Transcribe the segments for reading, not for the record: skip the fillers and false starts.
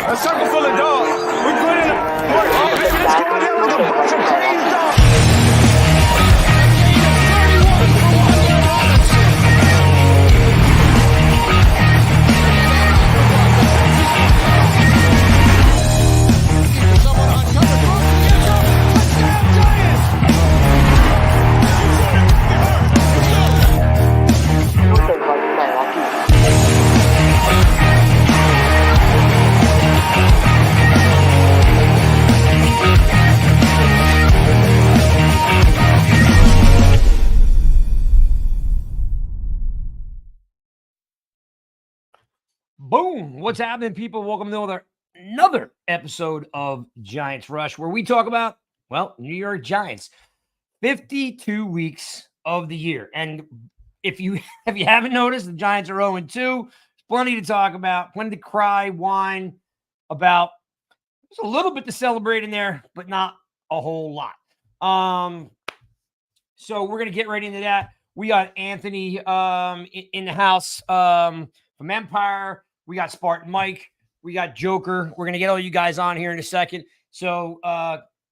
A circle full of dogs. We put in work. Oh, baby, let's go out there with a bunch of crazy dogs. Boom. What's happening, people? Welcome to another episode of Giants Rush, where we talk about, well, New York Giants. 52 weeks of the year. And if you haven't noticed, the Giants are 0-2. There's plenty to talk about, plenty to cry, whine about. There's a little bit to celebrate in there, but not a whole lot. So we're going to get right into that. We got Anthony in the house from Empire. We got Spartan Mike. We got Joker. We're going to get all you guys on here in a second. So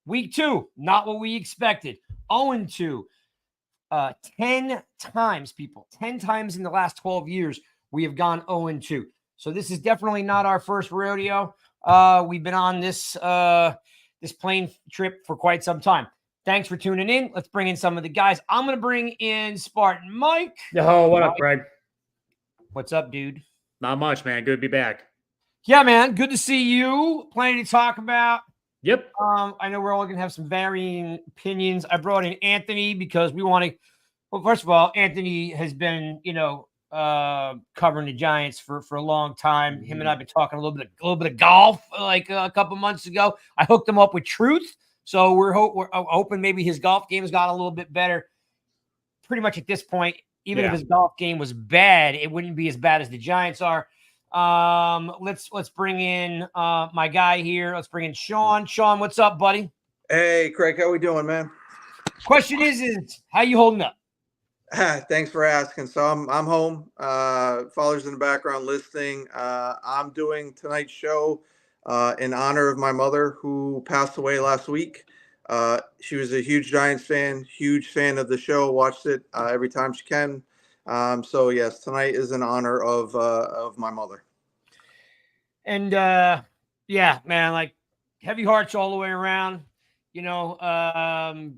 week 2, not what we expected. 0-2. 10 times, people. 10 times in the last 12 years, we have gone 0-2. So this is definitely not our first rodeo. We've been on this plane trip for quite some time. Thanks for tuning in. Let's bring in some of the guys. I'm going to bring in Spartan Mike. Yo, what up, Greg? What's up, dude? Not much, man. Good to be back. Yeah, man. Good to see you. Plenty to talk about. Yep. I know we're all going to have some varying opinions. I brought in Anthony because we want to. Well, first of all, Anthony has been, covering the Giants for a long time. Him and I have been talking a little bit of golf like a couple months ago. I hooked him up with Truth, so we're hoping maybe his golf game has gotten a little bit better. Pretty much at this point, even if his golf game was bad, it wouldn't be as bad as the Giants are. Let's bring in my guy here. Let's bring in Sean. Sean, what's up, buddy? Hey, Craig, how we doing, man? Question is how you holding up? Thanks for asking. So I'm home. Father's in the background listening. I'm doing tonight's show in honor of my mother who passed away last week. She was a huge Giants fan, huge fan of the show, watched it every time she can. So yes, tonight is in honor of my mother. And yeah, man, like heavy hearts all the way around. We're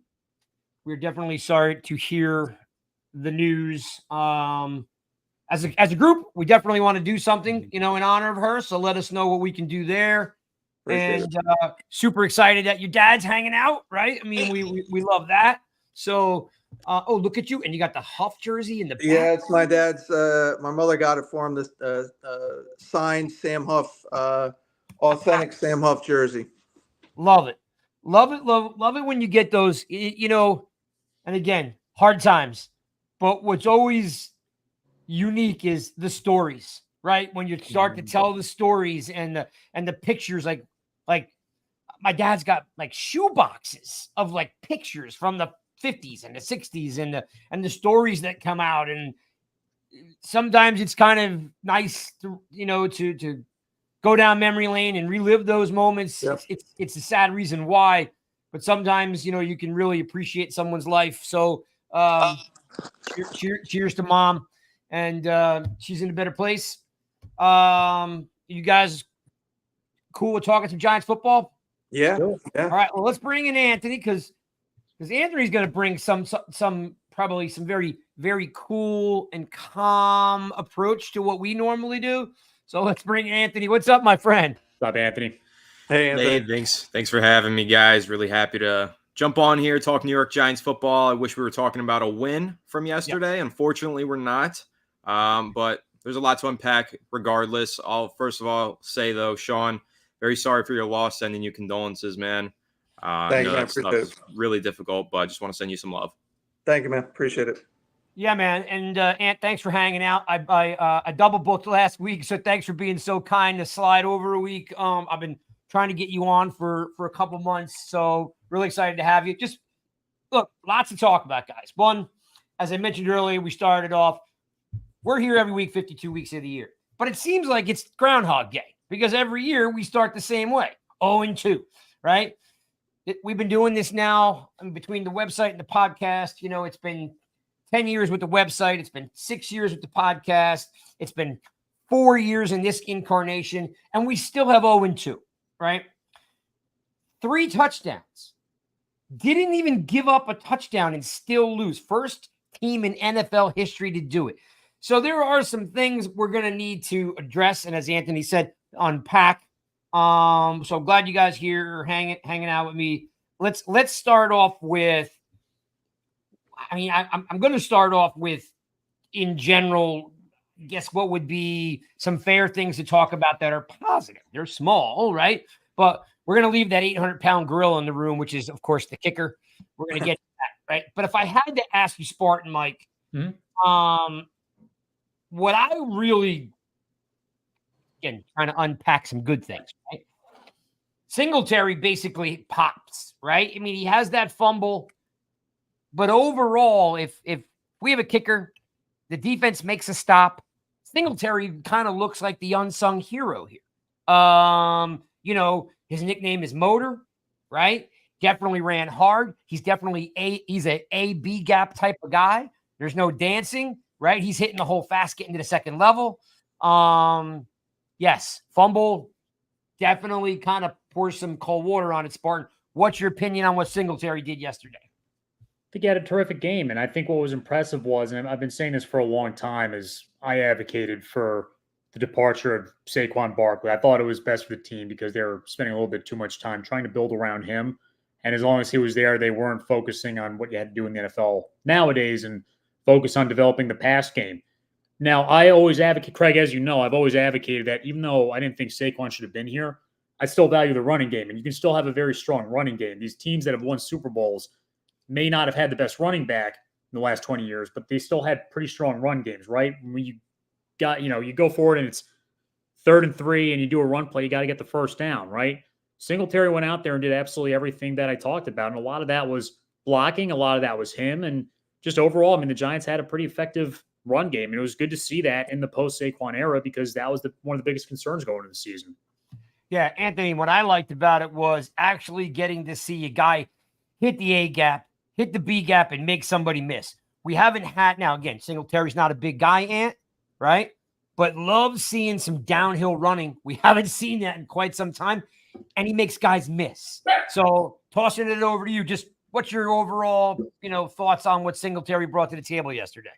definitely sorry to hear the news. As a group, we definitely want to do something, in honor of her. So let us know what we can do there. Appreciate and super excited that your dad's hanging out, right? I mean, we love that. So, look at you, and you got the Huff jersey in the back. Yeah, it's my dad's. My mother got it for him. This signed Sam Huff, authentic Sam Huff jersey. Love it, love it when you get those. And again, hard times, but what's always unique is the stories, right? When you start to tell the stories and the pictures, like my dad's got like shoe boxes of like pictures from the 50s and the 60s and the stories that come out. And sometimes it's kind of nice to go down memory lane and relive those moments. Yep. It's a sad reason why, but sometimes, you can really appreciate someone's life. So cheers to mom. And she's in a better place. You guys cool with talking some Giants football? Yeah. All right. Well, let's bring in Anthony because Anthony's going to bring some probably some very, very cool and calm approach to what we normally do. So let's bring Anthony. What's up, my friend? What's up, Anthony? Hey, Anthony. Hey, thanks for having me, guys. Really happy to jump on here, talk New York Giants football. I wish we were talking about a win from yesterday. Yep. Unfortunately, we're not. But there's a lot to unpack regardless. I'll first of all say, though, Sean, very sorry for your loss. Sending you condolences, man. Thank you, man. Appreciate it. Really difficult, but I just want to send you some love. Thank you, man. Appreciate it. Yeah, man. And Ant, thanks for hanging out. I double booked last week, so thanks for being so kind to slide over a week. I've been trying to get you on for a couple months, so really excited to have you. Just look, lots to talk about, guys. One, as I mentioned earlier, we started off. We're here every week, 52 weeks of the year. But it seems like it's Groundhog Day, because every year we start the same way, 0-2, right? We've been doing this now between the website and the podcast. You know, it's been 10 years with the website. It's been 6 years with the podcast. It's been 4 years in this incarnation, and we still have 0-2, right? 3 touchdowns. Didn't even give up a touchdown and still lose. First team in NFL history to do it. So there are some things we're going to need to address, and as Anthony said, unpack. So glad you guys here are hanging out with me. Let's start off with. I mean, I'm going to start off with, in general, guess what would be some fair things to talk about that are positive. They're small, right? But we're going to leave that 800-pound gorilla in the room, which is, of course, the kicker. We're going to get to that, right? But if I had to ask you, Spartan Mike, what I really, again, trying to unpack some good things, right? Singletary basically pops, right? I mean, he has that fumble, but overall, if we have a kicker, the defense makes a stop, Singletary kind of looks like the unsung hero here. You know, his nickname is Motor, right? Definitely ran hard. He's definitely he's a A-B gap type of guy. There's no dancing, right? He's hitting the hole fast, getting to the second level. Yes, fumble definitely kind of pours some cold water on it, Spartan. What's your opinion on what Singletary did yesterday? I think he had a terrific game. And I think what was impressive was, and I've been saying this for a long time, is I advocated for the departure of Saquon Barkley. I thought it was best for the team because they were spending a little bit too much time trying to build around him. And as long as he was there, they weren't focusing on what you had to do in the NFL nowadays and focus on developing the pass game. Now, I always advocate, Craig, as you know, I've always advocated that even though I didn't think Saquon should have been here, I still value the running game. And you can still have a very strong running game. These teams that have won Super Bowls may not have had the best running back in the last 20 years, but they still had pretty strong run games, right? When you got, you go forward and it's 3rd and 3 and you do a run play, you got to get the first down, right? Singletary went out there and did absolutely everything that I talked about. And a lot of that was blocking. A lot of that was him. And just overall, I mean, the Giants had a pretty effective run game. And it was good to see that in the post-Saquon era because that was one of the biggest concerns going into the season. Yeah, Anthony, what I liked about it was actually getting to see a guy hit the A gap, hit the B gap, and make somebody miss. We haven't had, now again, Singletary's not a big guy, Ant, right? But love seeing some downhill running. We haven't seen that in quite some time, and he makes guys miss. So tossing it over to you, just what's your overall, thoughts on what Singletary brought to the table yesterday?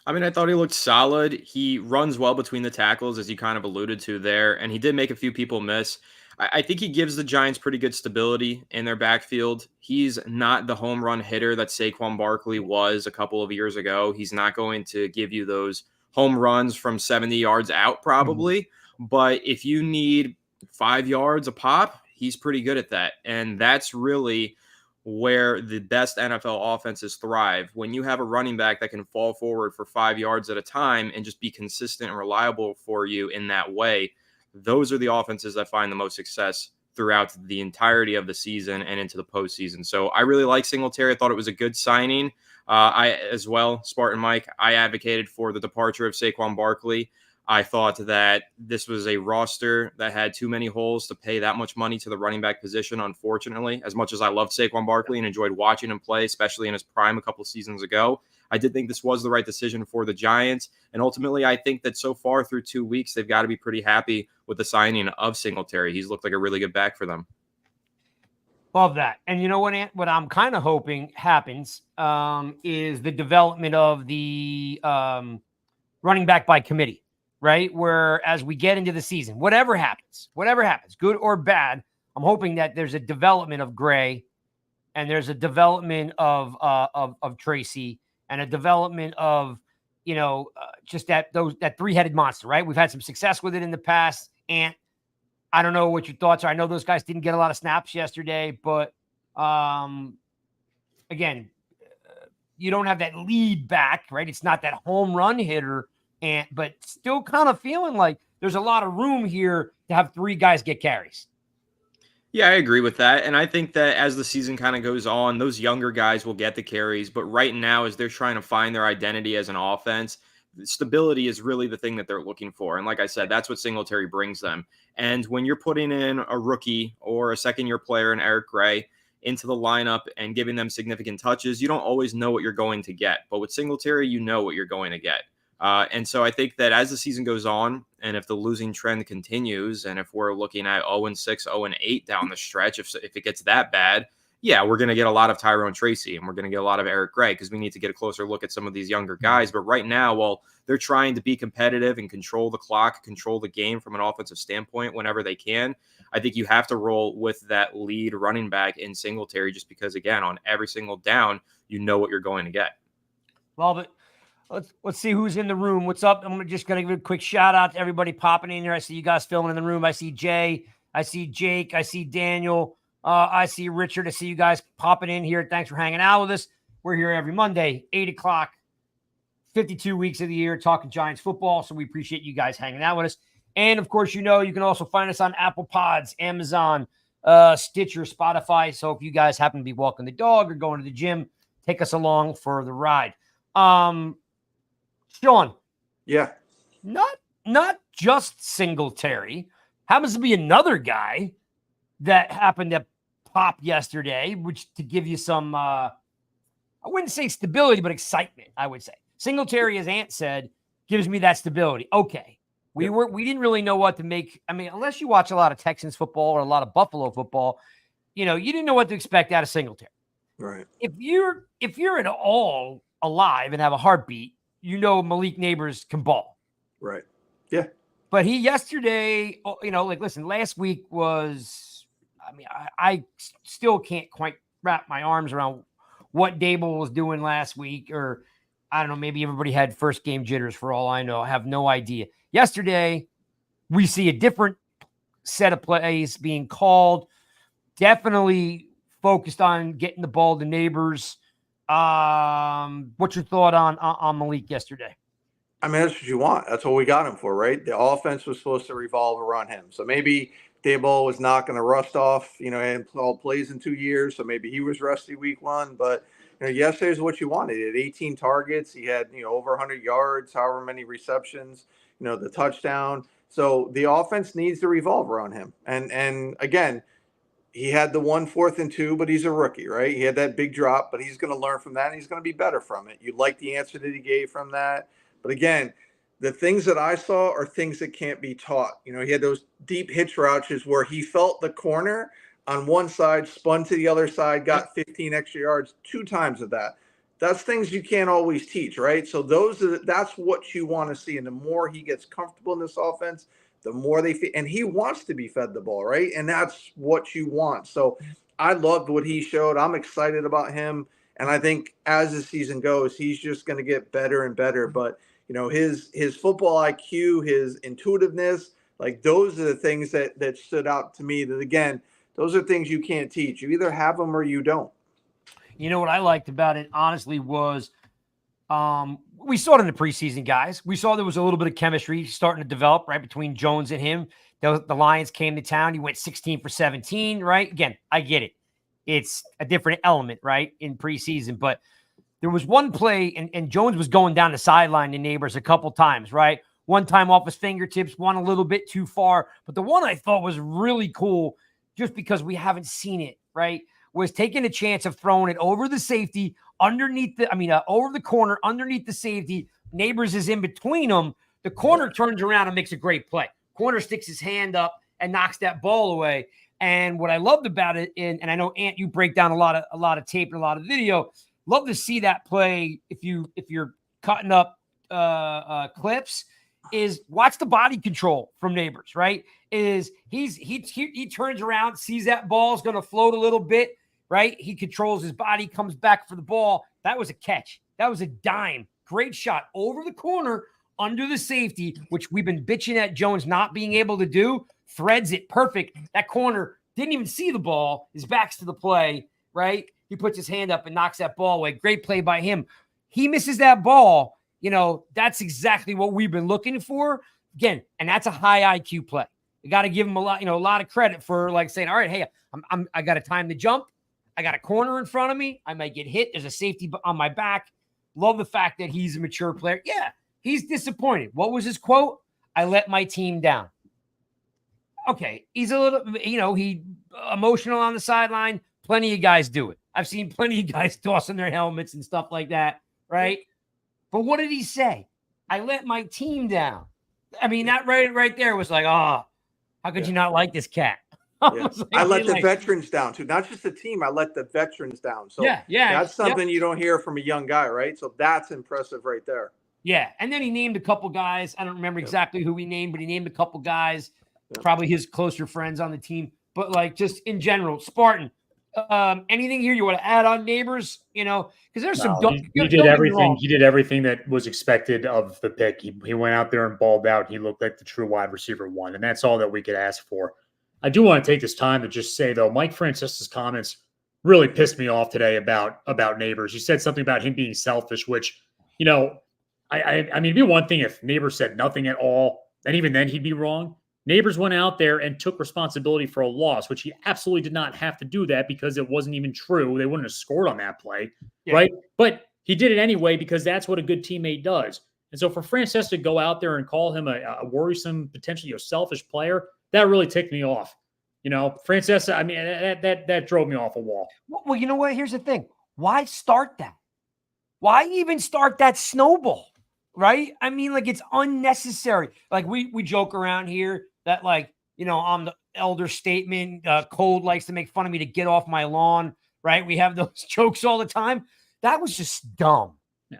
I mean, I thought he looked solid. He runs well between the tackles, as you kind of alluded to there, and he did make a few people miss. I think he gives the Giants pretty good stability in their backfield. He's not the home run hitter that Saquon Barkley was a couple of years ago. He's not going to give you those home runs from 70 yards out probably, but if you need 5 yards a pop, he's pretty good at that. And that's really where the best NFL offenses thrive. When you have a running back that can fall forward for 5 yards at a time and just be consistent and reliable for you in that way, those are the offenses that find the most success throughout the entirety of the season and into the postseason. So I really like Singletary. I thought it was a good signing. I, as well, Spartan Mike, I advocated for the departure of Saquon Barkley. I thought that this was a roster that had too many holes to pay that much money to the running back position, unfortunately. As much as I loved Saquon Barkley and enjoyed watching him play, especially in his prime a couple seasons ago, I did think this was the right decision for the Giants. And ultimately, I think that so far through 2 weeks, they've got to be pretty happy with the signing of Singletary. He's looked like a really good back for them. Love that. And you know what, Ant? What I'm kind of hoping happens is the development of the running back by committee, right? Where as we get into the season, whatever happens, good or bad, I'm hoping that there's a development of Gray and there's a development of Tracy and a development of, just that three-headed monster, right? We've had some success with it in the past. And I don't know what your thoughts are. I know those guys didn't get a lot of snaps yesterday, but again, you don't have that lead back, right? It's not that home run hitter, but still kind of feeling like there's a lot of room here to have 3 guys get carries. Yeah, I agree with that. And I think that as the season kind of goes on, those younger guys will get the carries. But right now, as they're trying to find their identity as an offense, stability is really the thing that they're looking for. And like I said, that's what Singletary brings them. And when you're putting in a rookie or a second-year player in Eric Gray into the lineup and giving them significant touches, you don't always know what you're going to get. But with Singletary, you know what you're going to get. And so I think that as the season goes on, and if the losing trend continues, and if we're looking at 0-6, 0-8 down the stretch, if it gets that bad, yeah, we're going to get a lot of Tyrone Tracy and we're going to get a lot of Eric Gray because we need to get a closer look at some of these younger guys. But right now, while they're trying to be competitive and control the clock, control the game from an offensive standpoint whenever they can, I think you have to roll with that lead running back in Singletary just because, again, on every single down, you know what you're going to get. Love it. Let's see who's in the room. What's up? I'm just going to give a quick shout out to everybody popping in here. I see you guys filling in the room. I see Jay. I see Jake. I see Daniel. I see Richard. I see you guys popping in here. Thanks for hanging out with us. We're here every Monday, 8 o'clock, 52 weeks of the year, talking Giants football. So we appreciate you guys hanging out with us. And, of course, you can also find us on Apple Pods, Amazon, Stitcher, Spotify. So if you guys happen to be walking the dog or going to the gym, take us along for the ride. Sean. Yeah. Not just Singletary. Happens to be another guy that happened to pop yesterday, which to give you some, I wouldn't say stability, but excitement, I would say. Singletary, as Ant said, gives me that stability. Okay. We didn't really know what to make. I mean, unless you watch a lot of Texans football or a lot of Buffalo football, you didn't know what to expect out of Singletary. Right. If you're at all alive and have a heartbeat, Malik Neighbors can ball. Right. Yeah. But he yesterday, listen, last week was, I still can't quite wrap my arms around what Dable was doing last week, or I don't know, maybe everybody had first game jitters for all I know. I have no idea. Yesterday, we see a different set of plays being called, definitely focused on getting the ball to Neighbors. What's your thought on Malik yesterday? I mean, that's what you want. That's what we got him for, right? The offense was supposed to revolve around him. So maybe Daboll was not going to rust off, and all plays in 2 years. So maybe he was rusty week one. But, yesterday's what you wanted. He had 18 targets. He had, over 100 yards, however many receptions, the touchdown. So the offense needs to revolve around him. And again, he had the 1 4th and 2, but he's a rookie, right? He had that big drop, but he's going to learn from that, and he's going to be better from it. You like the answer that he gave from that. But again, the things that I saw are things that can't be taught. He had those deep hitch routes where he felt the corner on one side, spun to the other side, got 15 extra yards, 2 times of that. That's things you can't always teach, right? So that's what you want to see. And the more he gets comfortable in this offense, the more and he wants to be fed the ball, right? And that's what you want. So I loved what he showed. I'm excited about him. And I think as the season goes, he's just going to get better and better. But, his football IQ, his intuitiveness, like those are the things that stood out to me that, again, those are things you can't teach. You either have them or you don't. What I liked about it, honestly, was we saw it in the preseason, guys. We saw there was a little bit of chemistry starting to develop, right, between Jones and him. The Lions came to town. He went 16 for 17, right? Again, I get it. It's a different element, right, in preseason. But there was one play, and Jones was going down the sideline to Neighbors a couple times, right? One time off his fingertips, one a little bit too far. But the one I thought was really cool, just because we haven't seen it, right, was taking a chance of throwing it over the safety, over the corner, underneath the safety. Neighbors is in between them. The corner turns around and makes a great play. Corner sticks his hand up and knocks that ball away. And what I loved about it, and I know, Ant, you break down a lot of tape and a lot of video. Love to see that play if you're cutting up clips. Is watch the body control from Neighbors, right? He turns around, sees that ball's going to float a little bit, right? He controls his body, comes back for the ball. That was a catch. That was a dime. Great shot over the corner, under the safety, which we've been bitching at Jones not being able to do. Threads it perfect. That corner didn't even see the ball. His back's to the play, right? He puts his hand up and knocks that ball away. Great play by him. He misses that ball. That's exactly what we've been looking for. Again, and that's a high IQ play. You got to give him a lot of credit for saying, all right, hey, I got a time to jump. I got a corner in front of me. I might get hit. There's a safety on my back. Love the fact that he's a mature player. Yeah, he's disappointed. What was his quote? I let my team down. Okay, he's a little, he emotional on the sideline. Plenty of guys do it. I've seen plenty of guys tossing their helmets and stuff like that, right? But what did he say? I let my team down. I mean, that right there was like, how could you not like this cat? I let the veterans down too, not just the team. I let the veterans down. So that's something you don't hear from a young guy, right? So that's impressive right there. Yeah, and then he named a couple guys. I don't remember exactly who he named, but he named a couple guys, probably his closer friends on the team. But like just in general, Spartan. Anything here you want to add on Neighbors? Because there's some. He did everything. He did everything that was expected of the pick. He went out there and balled out. He looked like the true wide receiver one, and that's all that we could ask for. I do want to take this time to just say though, Mike Francesa's comments really pissed me off today about Neighbors. He said something about him being selfish, which I mean, it'd be one thing if Neighbors said nothing at all, and even then he'd be wrong. Neighbors went out there and took responsibility for a loss, which he absolutely did not have to do that because it wasn't even true. They wouldn't have scored on that play, right? But he did it anyway because that's what a good teammate does. And so for Francesa to go out there and call him a worrisome, potentially a selfish player, that really ticked me off. Francesa, I mean, that drove me off a wall. Well, you know what? Here's the thing. Why start that? Why even start that snowball? Right? I mean, like, it's unnecessary. Like, we joke around here that, like, I'm the elder statesman. Cold likes to make fun of me to get off my lawn, right? We have those jokes all the time. That was just dumb,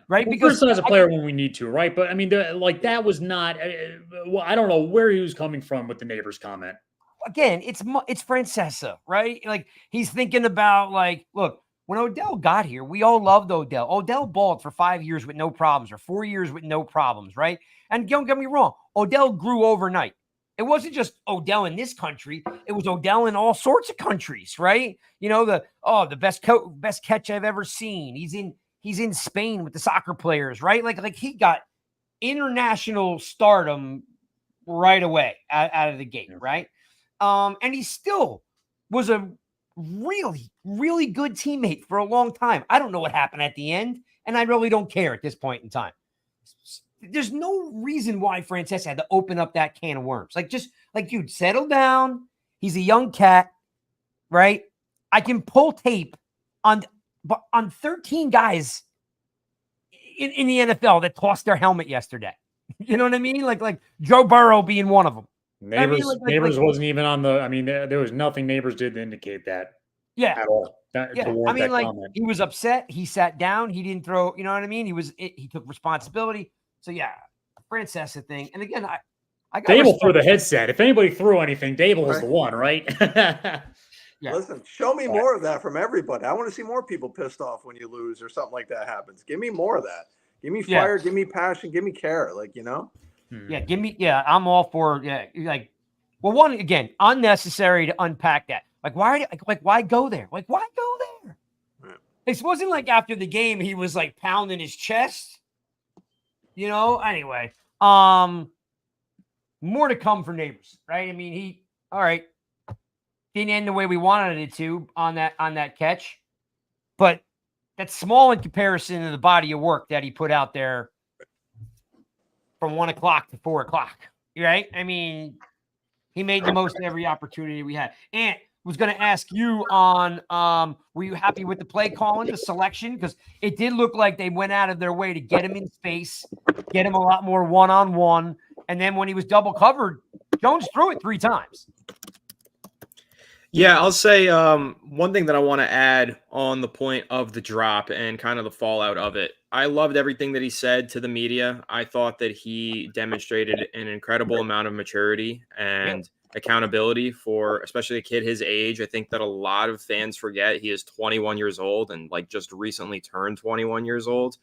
right? Well, because as a player when we need to, right? But, I mean, that was not I don't know where he was coming from with the Neighbors comment. Again, it's Francesa, right? Like, he's thinking about, like, look, when Odell got here, we all loved Odell. Odell balled for 5 years with no problems or 4 years with no problems, right? And don't get me wrong, Odell grew overnight. It wasn't just Odell in this country. It was Odell in all sorts of countries, right? The best catch I've ever seen. He's in Spain with the soccer players, right? Like he got international stardom right away out of the gate, right? And he still was a really, really good teammate for a long time. I don't know what happened at the end, and I really don't care at this point in time. There's no reason why Francesa had to open up that can of worms. Like, just like, dude, settle down. He's a young cat, right? I can pull tape on 13 guys in the NFL that tossed their helmet yesterday. You know what I mean? Like Joe Burrow being one of them. Neighbors wasn't even on the. I mean, there was nothing Neighbors did to indicate that. Yeah, at all. I mean, like, he was upset. He sat down. He didn't throw. You know what I mean? He took responsibility. So yeah, Francesa thing. And again, I got Dable threw the headset. If anybody threw anything, Dable was the one, right? Listen, show me more of that from everybody. I want to see more people pissed off when you lose or something like that happens. Give me more of that. Give me fire. Give me passion. Give me care. Yeah, give me. Yeah, I'm all for. Yeah, like, well, one again, unnecessary to unpack that. Like, why go there? Like, why go there? Right. It wasn't like after the game he was like pounding his chest. Anyway, more to come for Neighbors, right? I mean, didn't end the way we wanted it to on that catch, but that's small in comparison to the body of work that he put out there from 1 o'clock to 4 o'clock, right? I mean, he made the most of every opportunity we had. And was going to ask you on, were you happy with the play calling, the selection? Because it did look like they went out of their way to get him in space, get him a lot more one-on-one. And then when he was double covered, Jones threw it 3 times. Yeah, I'll say one thing that I want to add on the point of the drop and kind of the fallout of it. I loved everything that he said to the media. I thought that he demonstrated an incredible amount of maturity and accountability for especially a kid his age. I think that a lot of fans forget he is 21 years old and like just recently turned 21 years old.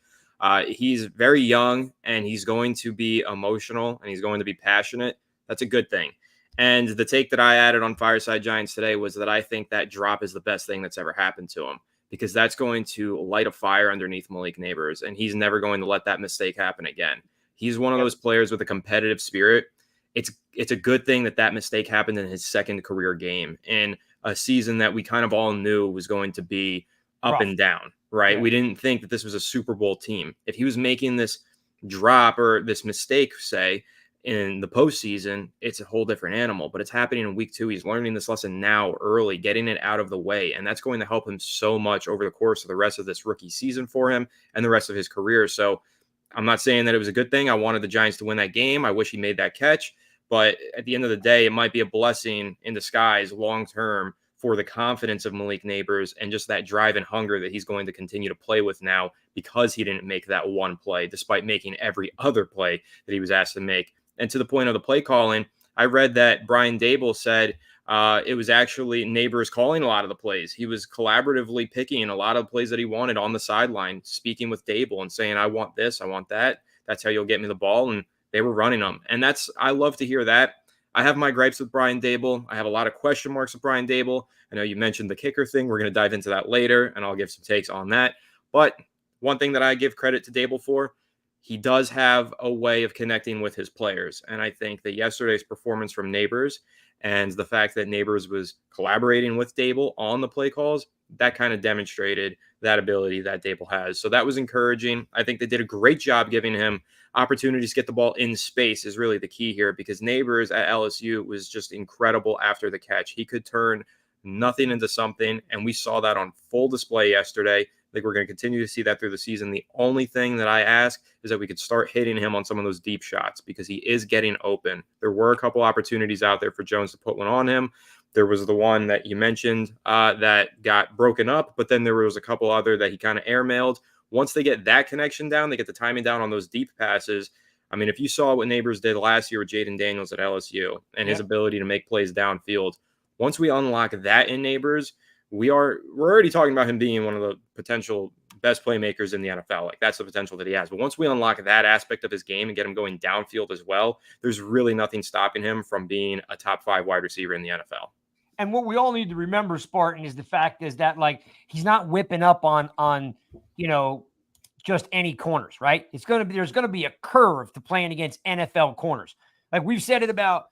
He's very young and he's going to be emotional and he's going to be passionate. That's a good thing. And the take that I added on Fireside Giants today was that I think that drop is the best thing that's ever happened to him because that's going to light a fire underneath Malik Neighbors, and he's never going to let that mistake happen again. He's one of those players with a competitive spirit. It's a good thing that mistake happened in his second career game in a season that we kind of all knew was going to be up and down, right? Yeah. We didn't think that this was a Super Bowl team. If he was making this drop or this mistake, say, in the postseason, it's a whole different animal. But it's happening in week 2. He's learning this lesson now early, getting it out of the way. And that's going to help him so much over the course of the rest of this rookie season for him and the rest of his career. So I'm not saying that it was a good thing. I wanted the Giants to win that game. I wish he made that catch. But at the end of the day, it might be a blessing in disguise long-term for the confidence of Malik Neighbors and just that drive and hunger that he's going to continue to play with now because he didn't make that one play, despite making every other play that he was asked to make. And to the point of the play calling, I read that Brian Dable said it was actually Neighbors calling a lot of the plays. He was collaboratively picking a lot of the plays that he wanted on the sideline, speaking with Dable and saying, I want this, I want that. That's how you'll get me the ball. And they were running them. And I love to hear that. I have my gripes with Brian Dable. I have a lot of question marks with Brian Dable. I know you mentioned the kicker thing. We're going to dive into that later, and I'll give some takes on that. But one thing that I give credit to Dable for, he does have a way of connecting with his players. And I think that yesterday's performance from Neighbors and the fact that Neighbors was collaborating with Dable on the play calls, that kind of demonstrated that ability that Dable has. So that was encouraging. I think they did a great job giving him opportunities to get the ball in space is really the key here, because Neighbors at LSU was just incredible after the catch. He could turn nothing into something, and we saw that on full display yesterday. I think we're going to continue to see that through the season. The only thing that I ask is that we could start hitting him on some of those deep shots because he is getting open. There were a couple opportunities out there for Jones to put one on him. There was the one that you mentioned that got broken up, but then there was a couple other that he kind of airmailed. Once they get that connection down, they get the timing down on those deep passes. I mean, if you saw what Neighbors did last year with Jaden Daniels at LSU and his ability to make plays downfield, once we unlock that in Neighbors, we're already talking about him being one of the potential best playmakers in the NFL. Like, that's the potential that he has. But once we unlock that aspect of his game and get him going downfield as well, there's really nothing stopping him from being a top 5 wide receiver in the NFL. And what we all need to remember, Spartan, is the fact is that, like, he's not whipping up on just any corners, right? There's going to be a curve to playing against NFL corners. Like, we've said it about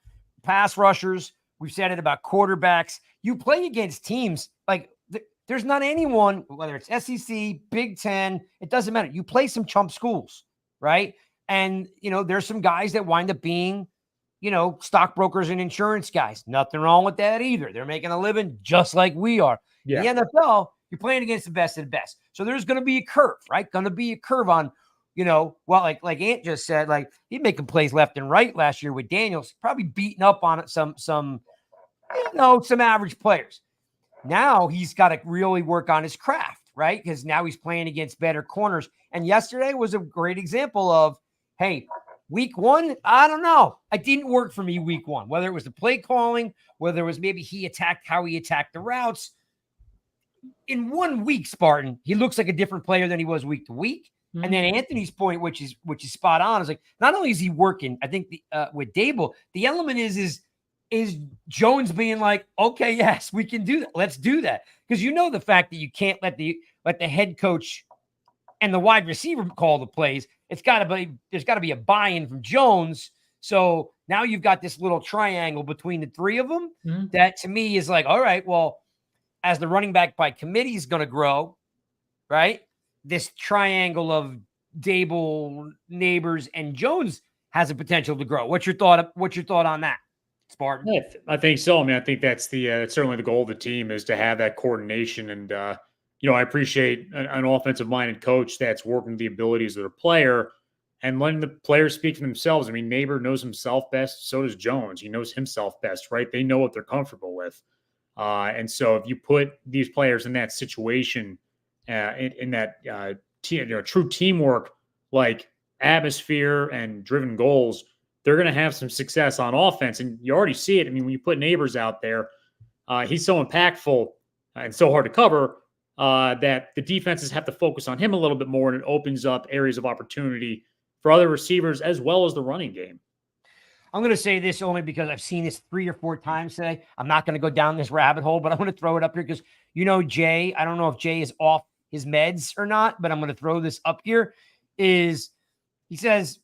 pass rushers. We've said it about quarterbacks. You play against teams like there's not anyone, whether it's SEC, Big Ten, it doesn't matter. You play some chump schools, right? And, there's some guys that wind up being, stockbrokers and insurance guys. Nothing wrong with that either. They're making a living just like we are. Yeah. In the NFL, you're playing against the best of the best. So there's going to be a curve, right? Going to be a curve on, like Ant just said, like, he's making plays left and right last year with Daniels, probably beating up on some average players. Now he's got to really work on his craft, right? Because now he's playing against better corners. And yesterday was a great example of, hey, week 1, I don't know. It didn't work for me week 1, whether it was the play calling, whether it was maybe how he attacked the routes. In 1 week, Spartan, he looks like a different player than he was week to week. Mm-hmm. And then Anthony's point, which is spot on, is like, not only is he working, I think with Dable, the element is Jones being like, okay, yes, we can do that. Let's do that. Because the fact that you can't let the head coach and the wide receiver call the plays. There's got to be a buy-in from Jones. So now you've got this little triangle between the three of them. Mm-hmm. That to me is like, all right, well, as the running back by committee is going to grow, right? This triangle of Dable, Neighbors, and Jones has a potential to grow. What's your thought on that, Spartan? Yeah, I think so. I mean, I think that's certainly the goal of the team is to have that coordination. And, I appreciate an offensive-minded coach that's working the abilities of their player and letting the players speak for themselves. I mean, Neighbor knows himself best. So does Jones. He knows himself best, right? They know what they're comfortable with. And so if you put these players in that situation, in that true teamwork, like atmosphere and driven goals, they're going to have some success on offense. And you already see it. I mean, when you put Neighbors out there, he's so impactful and so hard to cover that the defenses have to focus on him a little bit more, and it opens up areas of opportunity for other receivers as well as the running game. I'm going to say this only because I've seen this 3 or 4 times today. I'm not going to go down this rabbit hole, but I'm going to throw it up here because, Jay, I don't know if Jay is off his meds or not, but I'm going to throw this up here. He says,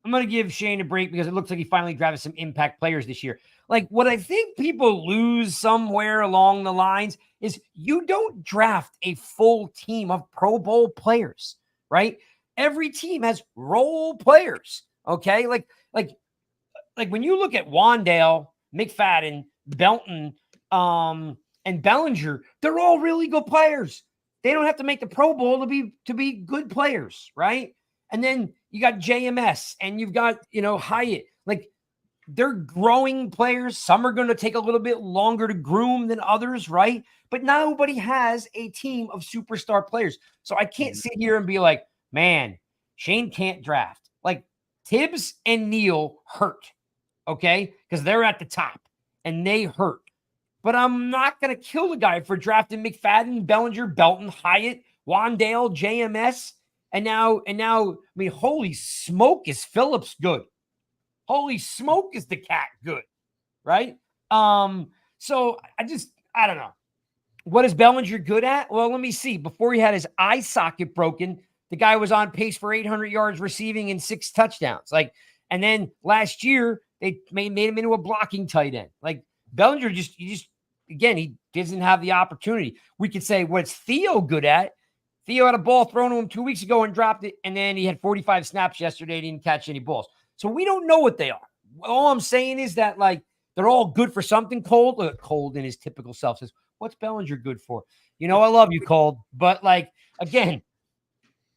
I'm going to give Shane a break because it looks like he finally drafted some impact players this year. Like, what I think people lose somewhere along the lines is you don't draft a full team of Pro Bowl players, right? Every team has role players. Okay. Like when you look at Wandale, McFadden, Belton, and Bellinger, they're all really good players. They don't have to make the Pro Bowl to be good players, right? And then you got JMS and you've got, Hyatt. Like, they're growing players. Some are going to take a little bit longer to groom than others, right? But nobody has a team of superstar players. So I can't sit here and be like, man, Shane can't draft. Like, Tibbs and Neal hurt, okay? Because they're at the top and they hurt. But I'm not going to kill the guy for drafting McFadden, Bellinger, Belton, Hyatt, Wandale, JMS. And now, I mean, holy smoke, is Phillips good? Holy smoke, is the cat good? Right? So I don't know. What is Bellinger good at? Well, let me see. Before he had his eye socket broken, the guy was on pace for 800 yards receiving and 6 touchdowns. Like, and then last year they made him into a blocking tight end. Like, Bellinger again, he doesn't have the opportunity. We could say, what's Theo good at? Theo had a ball thrown to him 2 weeks ago and dropped it, and then he had 45 snaps yesterday. Didn't catch any balls. So we don't know what they are. All I'm saying is that, like, they're all good for something. Cold in his typical self says, what's Bellinger good for? I love you, Cold. But, like, again,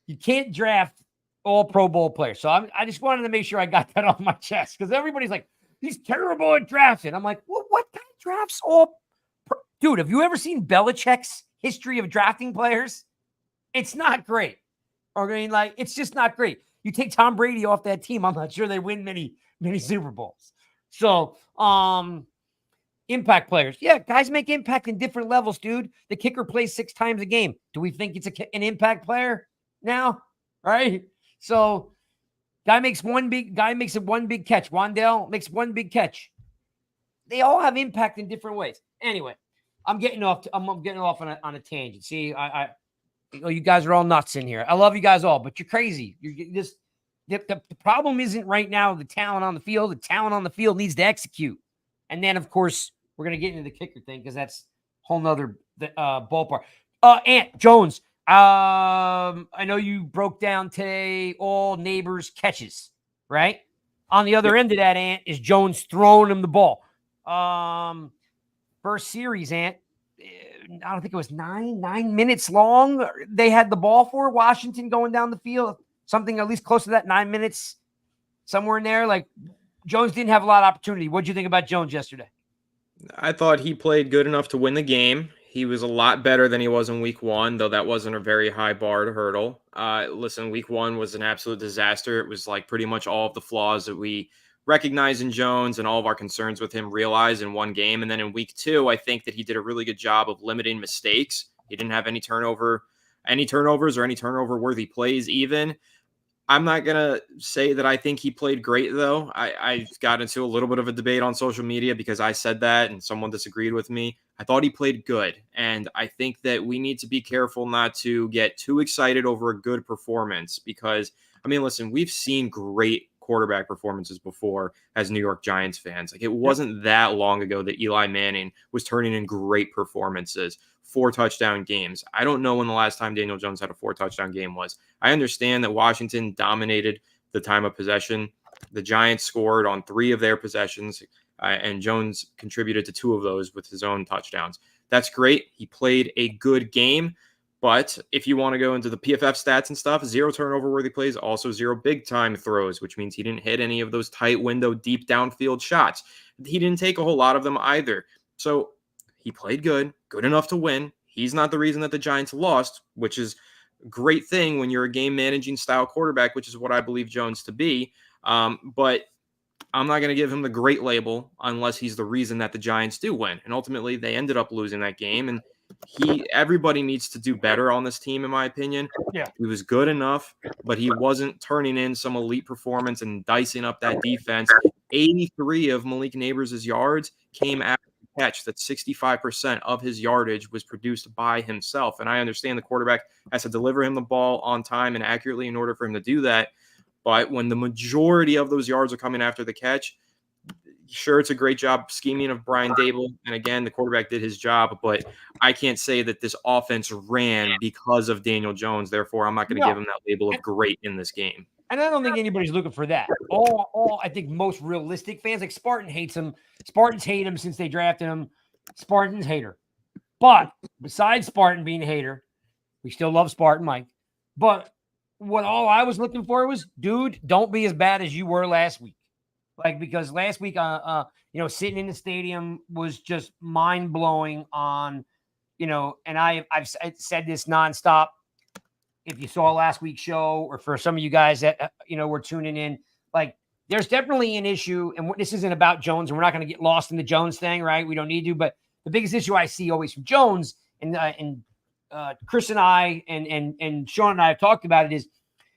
you can't draft all Pro Bowl players. So I just wanted to make sure I got that off my chest, because everybody's like, he's terrible at drafting. I'm like, well, what kind of drafts all? Dude, have you ever seen Belichick's history of drafting players? It's not great. I mean, like, it's just not great. You take Tom Brady off that team, I'm not sure they win many Super Bowls. So, impact players. Yeah, guys make impact in different levels, dude. The kicker plays 6 times a game. Do we think it's an impact player now? Right? So, guy makes one big catch. Wandale makes one big catch. They all have impact in different ways. Anyway, I'm getting off on a tangent. See, you guys are all nuts in here. I love you guys all, but you're crazy. You're just the problem isn't right now the talent on the field. The talent on the field needs to execute. And then, of course, we're going to get into the kicker thing, because that's a whole nother ballpark. Ant Jones, I know you broke down today all Neighbors' catches, right? On the other end of that, Ant, is Jones throwing him the ball. First series, Ant, I don't think it was 9 minutes long. They had the ball for Washington going down the field, something at least close to that, 9 minutes, somewhere in there. Like, Jones didn't have a lot of opportunity. What'd you think about Jones yesterday? I thought he played good enough to win the game. He was a lot better than he was in week 1, though that wasn't a very high bar to hurdle. Listen, week 1 was an absolute disaster. It was like pretty much all of the flaws that we recognize in Jones and all of our concerns with him realized in one game. And then in week 2, I think that he did a really good job of limiting mistakes. He didn't have any turnovers or any turnover-worthy plays even. I'm not going to say that I think he played great, though. I got into a little bit of a debate on social media because I said that and someone disagreed with me. I thought he played good. And I think that we need to be careful not to get too excited over a good performance because, I mean, listen, we've seen great quarterback performances before as New York Giants fans. Like, it wasn't that long ago that Eli Manning was turning in great performances, 4 touchdown games. I don't know when the last time Daniel Jones had a 4 touchdown game was. I understand that Washington dominated the time of possession. The Giants scored on 3 of their possessions, and Jones contributed to 2 of those with his own touchdowns. That's great. He played a good game. But if you want to go into the PFF stats and stuff, 0 turnover-worthy plays, also 0 big-time throws, which means he didn't hit any of those tight window, deep downfield shots. He didn't take a whole lot of them either. So he played good enough to win. He's not the reason that the Giants lost, which is a great thing when you're a game-managing style quarterback, which is what I believe Jones to be. But I'm not going to give him the great label unless he's the reason that the Giants do win. And ultimately, they ended up losing that game, and everybody needs to do better on this team, in my opinion. Yeah. He was good enough, but he wasn't turning in some elite performance and dicing up that defense. 83 of Malik Neighbors' yards came after the catch. That's 65% of his yardage was produced by himself. And I understand the quarterback has to deliver him the ball on time and accurately in order for him to do that. But when the majority of those yards are coming after the catch, sure, it's a great job scheming of Brian Dable. And again, the quarterback did his job, but I can't say that this offense ran because of Daniel Jones. Therefore, I'm not going to give him that label of great in this game. And I don't think anybody's looking for that. All I think most realistic fans, like Spartan hates him. Spartans hate him since they drafted him. Spartans hater. But besides Spartan being a hater, we still love Spartan, Mike. But what all I was looking for was, dude, don't be as bad as you were last week. Like, because last week, sitting in the stadium was just mind blowing on, and I've said this nonstop. If you saw last week's show, or for some of you guys that, were tuning in, like, there's definitely an issue. And this isn't about Jones, and we're not going to get lost in the Jones thing, right? We don't need to. But the biggest issue I see always from Jones, and Chris and I and Sean and I have talked about it, is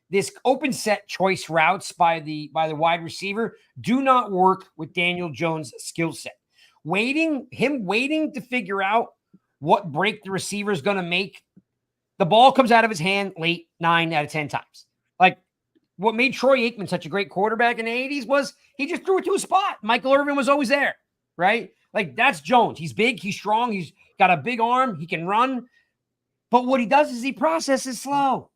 this open set choice routes by the wide receiver do not work with Daniel Jones' skill set. Waiting to figure out what break the receiver is going to make. The ball comes out of his hand late 9 out of 10 times. Like, what made Troy Aikman such a great quarterback in the 80s was he just threw it to a spot. Michael Irvin was always there, right? Like, that's Jones. He's big, he's strong, he's got a big arm, he can run. But what he does is he processes slow,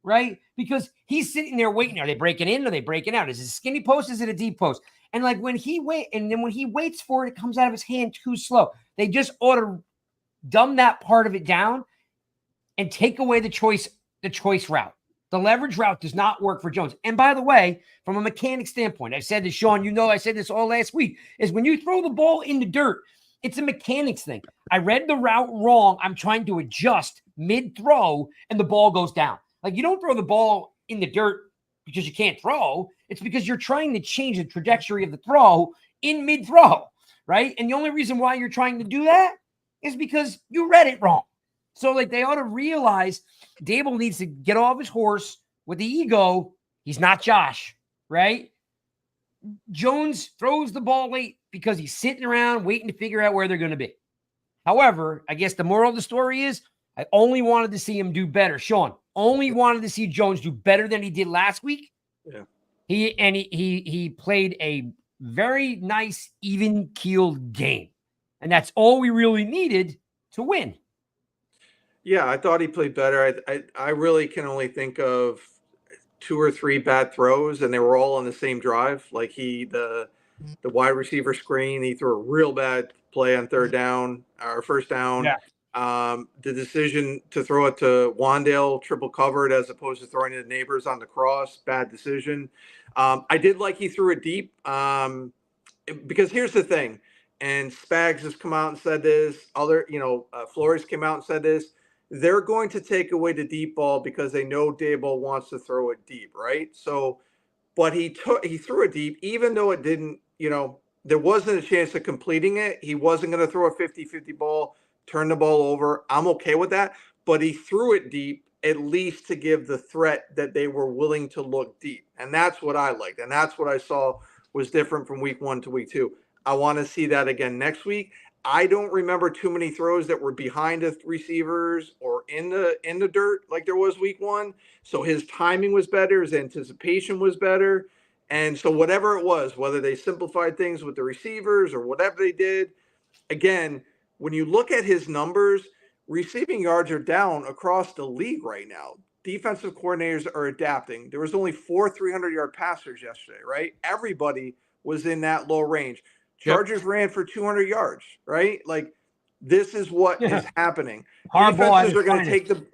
right? Because he's sitting there waiting. Are they breaking in? Are they breaking out? Is it a skinny post? Is it a deep post? And like when he waits for it, it comes out of his hand too slow. They just ought to dumb that part of it down and take away the choice route. The leverage route does not work for Jones. And by the way, from a mechanic standpoint, I said this, Sean, I said this all last week, is when you throw the ball in the dirt, it's a mechanics thing. I read the route wrong. I'm trying to adjust mid-throw, and the ball goes down. Like, you don't throw the ball in the dirt because you can't throw. It's because you're trying to change the trajectory of the throw in mid-throw, right? And the only reason why you're trying to do that is because you read it wrong. So, like, they ought to realize Dable needs to get off his horse with the ego. He's not Josh, right? Jones throws the ball late because he's sitting around waiting to figure out where they're going to be. However, I guess the moral of the story is I only wanted to see him do better. Sean, only wanted to see Jones do better than he did last week. Yeah. He played a very nice, even-keeled game. And that's all we really needed to win. Yeah, I thought he played better. I really can only think of 2 or 3 bad throws, and they were all on the same drive. Like the wide receiver screen, he threw a real bad play on third down or first down. Yeah. The decision to throw it to Wandale triple covered as opposed to throwing it to Neighbors on the cross, bad decision. I did like he threw it deep because here's the thing, and Spags has come out and said this. Flores came out and said this. They're going to take away the deep ball because they know Dable wants to throw it deep, right? So, but he threw it deep, even though it didn't, there wasn't a chance of completing it. He wasn't going to throw a 50-50 ball, turn the ball over. I'm okay with that. But he threw it deep, at least to give the threat that they were willing to look deep. And that's what I liked. And that's what I saw was different from week 1 to week 2. I want to see that again next week. I don't remember too many throws that were behind the receivers or in the dirt like there was week 1. So his timing was better. His anticipation was better. And so whatever it was, whether they simplified things with the receivers or whatever they did, again, when you look at his numbers, receiving yards are down across the league right now. Defensive coordinators are adapting. There was only 4 300-yard passers yesterday, right? Everybody was in that low range. Chargers ran for 200 yards, right? Like, this is what is happening. Defenses are going to take defensive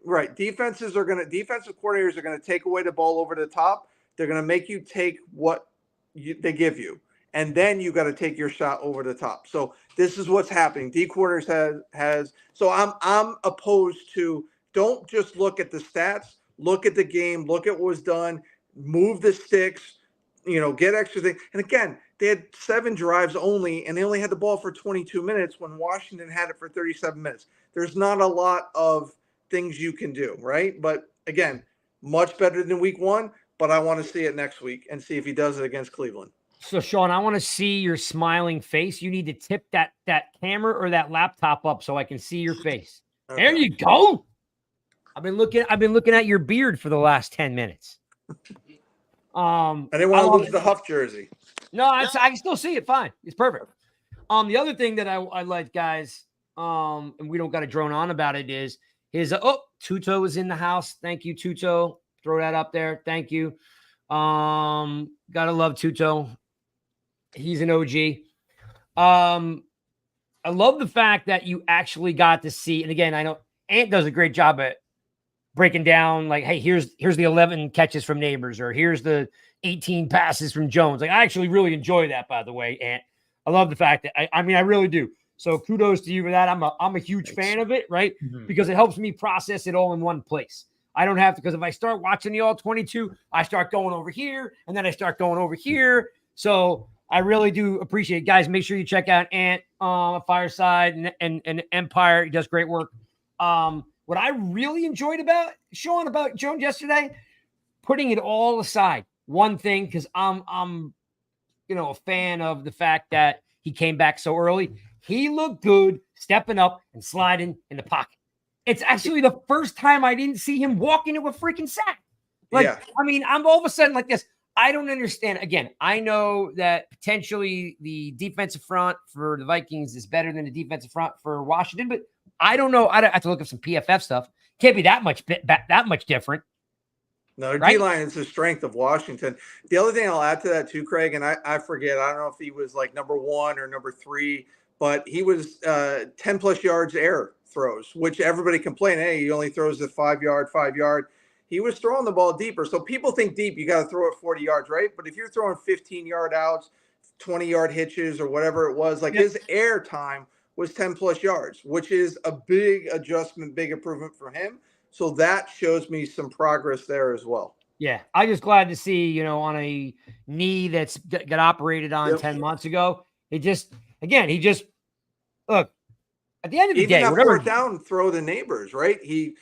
coordinators are going to take away the ball over the top. They're going to make you take what they give you. And then you got to take your shot over the top. So this is what's happening. D quarters has. So I'm opposed to, don't just look at the stats, look at the game, look at what was done, move the sticks, get extra things. And again, they had 7 drives only, and they only had the ball for 22 minutes when Washington had it for 37 minutes. There's not a lot of things you can do, right? But again, much better than week 1, but I want to see it next week and see if he does it against Cleveland. So, Sean, I want to see your smiling face. You need to tip that camera or that laptop up so I can see your face. Okay. There you go. I've been looking at your beard for the last 10 minutes. I didn't want to lose the Huff jersey. No, I can still see it fine. It's perfect. The other thing that I like, guys, and we don't got to drone on about it, is Tuto is in the house. Thank you, Tuto. Throw that up there. Thank you. Gotta love Tuto. He's an OG. I love the fact that you actually got to see, and again, I know Ant does a great job at breaking down, like, hey, here's the 11 catches from Neighbors, or here's the 18 passes from Jones. Like, I actually really enjoy that, by the way, Ant. I love the fact that I really do. So kudos to you for that. I'm a huge fan of it, right? Mm-hmm. Because it helps me process it all in one place. I don't have to, because if I start watching the all 22, I start going over here, and then I start going over here. So I really do appreciate it. Guys, make sure you check out Ant Fireside and Empire. He does great work. What I really enjoyed about Jones yesterday, putting it all aside, one thing, because I'm a fan of the fact that he came back so early. He looked good stepping up and sliding in the pocket. It's actually the first time I didn't see him walk into a freaking sack. I mean, I'm all of a sudden like this. I don't understand. Again, I know that potentially the defensive front for the Vikings is better than the defensive front for Washington, but I don't know. I have to look up some PFF stuff. Can't be that much different. No, right? D-line is the strength of Washington. The other thing I'll add to that too, Craig, and I forget, I don't know if he was like number 1 or number 3, but he was 10 plus yards air throws, which everybody complained, hey, he only throws the 5 yard. He was throwing the ball deeper. So people think deep, you got to throw it 40 yards, right? But if you're throwing 15-yard outs, 20-yard hitches or whatever it was, like his air time was 10 plus yards, which is a big adjustment, big improvement for him. So that shows me some progress there as well. Yeah, I'm just glad to see, on a knee that's got operated on 10 months ago. He just look, at the end of the day, even that fourth down throw to Neighbors, right? He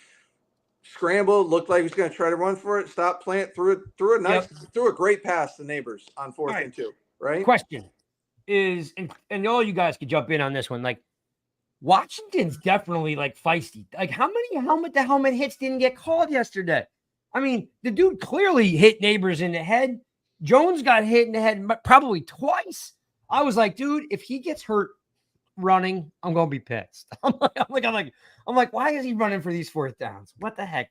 scrambled, looked like he was going to try to run for it, stopped, plant, threw a great pass to Neighbors on 4th and 2, right? Question is, and all you guys could jump in on this one, like, Washington's definitely like feisty. Like, how many helmet hits didn't get called yesterday? I mean, the dude clearly hit Neighbors in the head. Jones got hit in the head probably twice. I was like, dude, if he gets hurt running, I'm gonna be pissed. I'm like, why is he running for these 4th downs? What the heck?